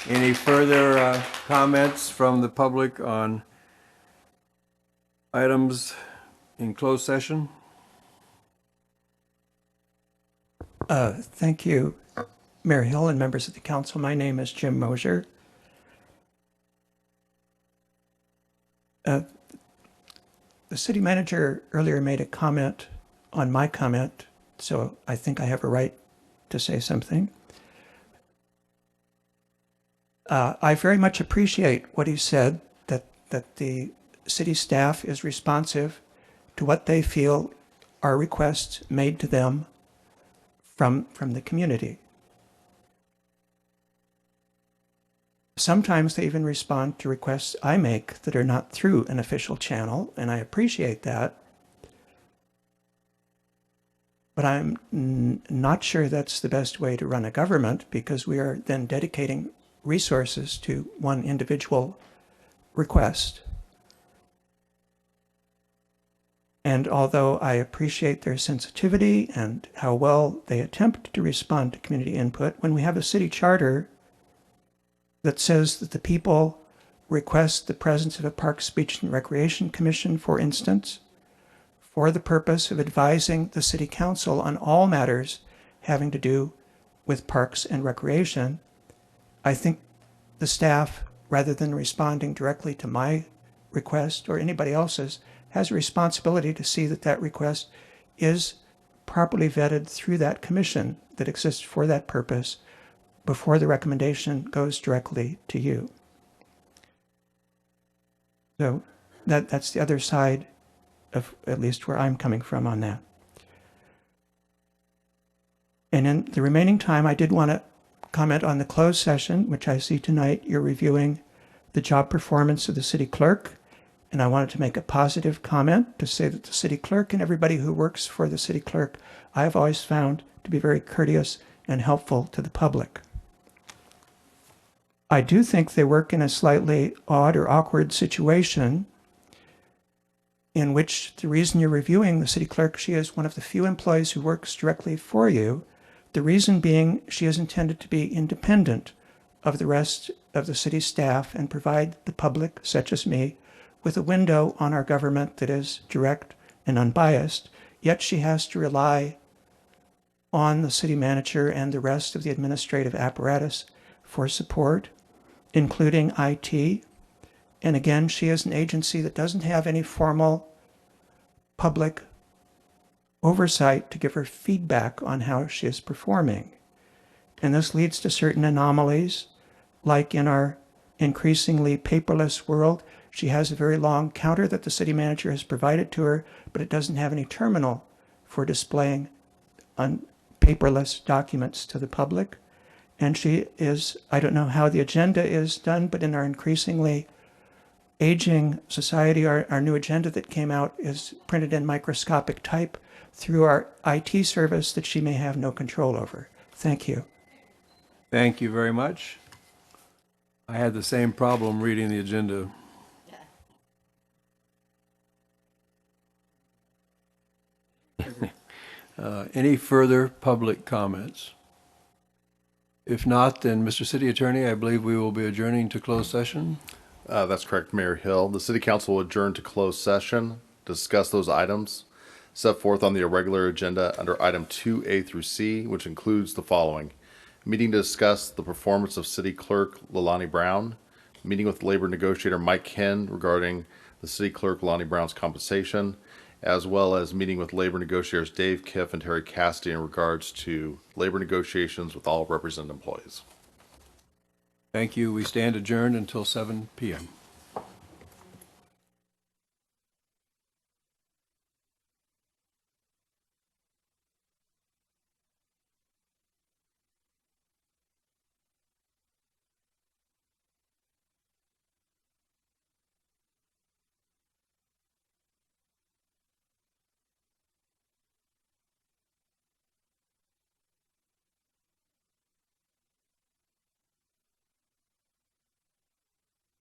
S1: Any further comments from the public on items in closed session?
S10: Thank you, Mayor Hill and members of the council. My name is Jim Mosier. The city manager earlier made a comment on my comment, so I think I have a right to say something. I very much appreciate what he said, that the city staff is responsive to what they feel are requests made to them from the community. Sometimes they even respond to requests I make that are not through an official channel, and I appreciate that. But I'm not sure that's the best way to run a government, because we are then dedicating resources to one individual request. And although I appreciate their sensitivity and how well they attempt to respond to community input, when we have a city charter that says that the people request the presence of a Parks, Beach, and Recreation Commission, for instance, for the purpose of advising the city council on all matters having to do with parks and recreation, I think the staff, rather than responding directly to my request or anybody else's, has a responsibility to see that that request is properly vetted through that commission that exists for that purpose before the recommendation goes directly to you. So that's the other side of at least where I'm coming from on that. And in the remaining time, I did want to comment on the closed session, which I see tonight you're reviewing the job performance of the city clerk. And I wanted to make a positive comment to say that the city clerk and everybody who works for the city clerk, I've always found to be very courteous and helpful to the public. I do think they work in a slightly odd or awkward situation in which the reason you're reviewing the city clerk, she is one of the few employees who works directly for you. The reason being she is intended to be independent of the rest of the city staff and provide the public, such as me, with a window on our government that is direct and unbiased. Yet she has to rely on the city manager and the rest of the administrative apparatus for support, including IT. And again, she is an agency that doesn't have any formal public oversight to give her feedback on how she is performing. And this leads to certain anomalies, like in our increasingly paperless world. She has a very long counter that the city manager has provided to her, but it doesn't have any terminal for displaying paperless documents to the public. And she is, I don't know how the agenda is done, but in our increasingly aging society, our new agenda that came out is printed in microscopic type through our IT service that she may have no control over. Thank you.
S1: Thank you very much. I had the same problem reading the agenda. Any further public comments? If not, then Mr. City Attorney, I believe we will be adjourning to closed session.
S6: That's correct, Mayor Hill. The City Council will adjourn to closed session, discuss those items set forth on the irregular agenda under item 2A through C, which includes the following: meeting to discuss the performance of City Clerk Lalani Brown, meeting with labor negotiator Mike Ken regarding the City Clerk Lalani Brown's compensation, as well as meeting with labor negotiators Dave Kiff and Terry Cassidy in regards to labor negotiations with all represented employees.
S1: Thank you. We stand adjourned until 7 p.m.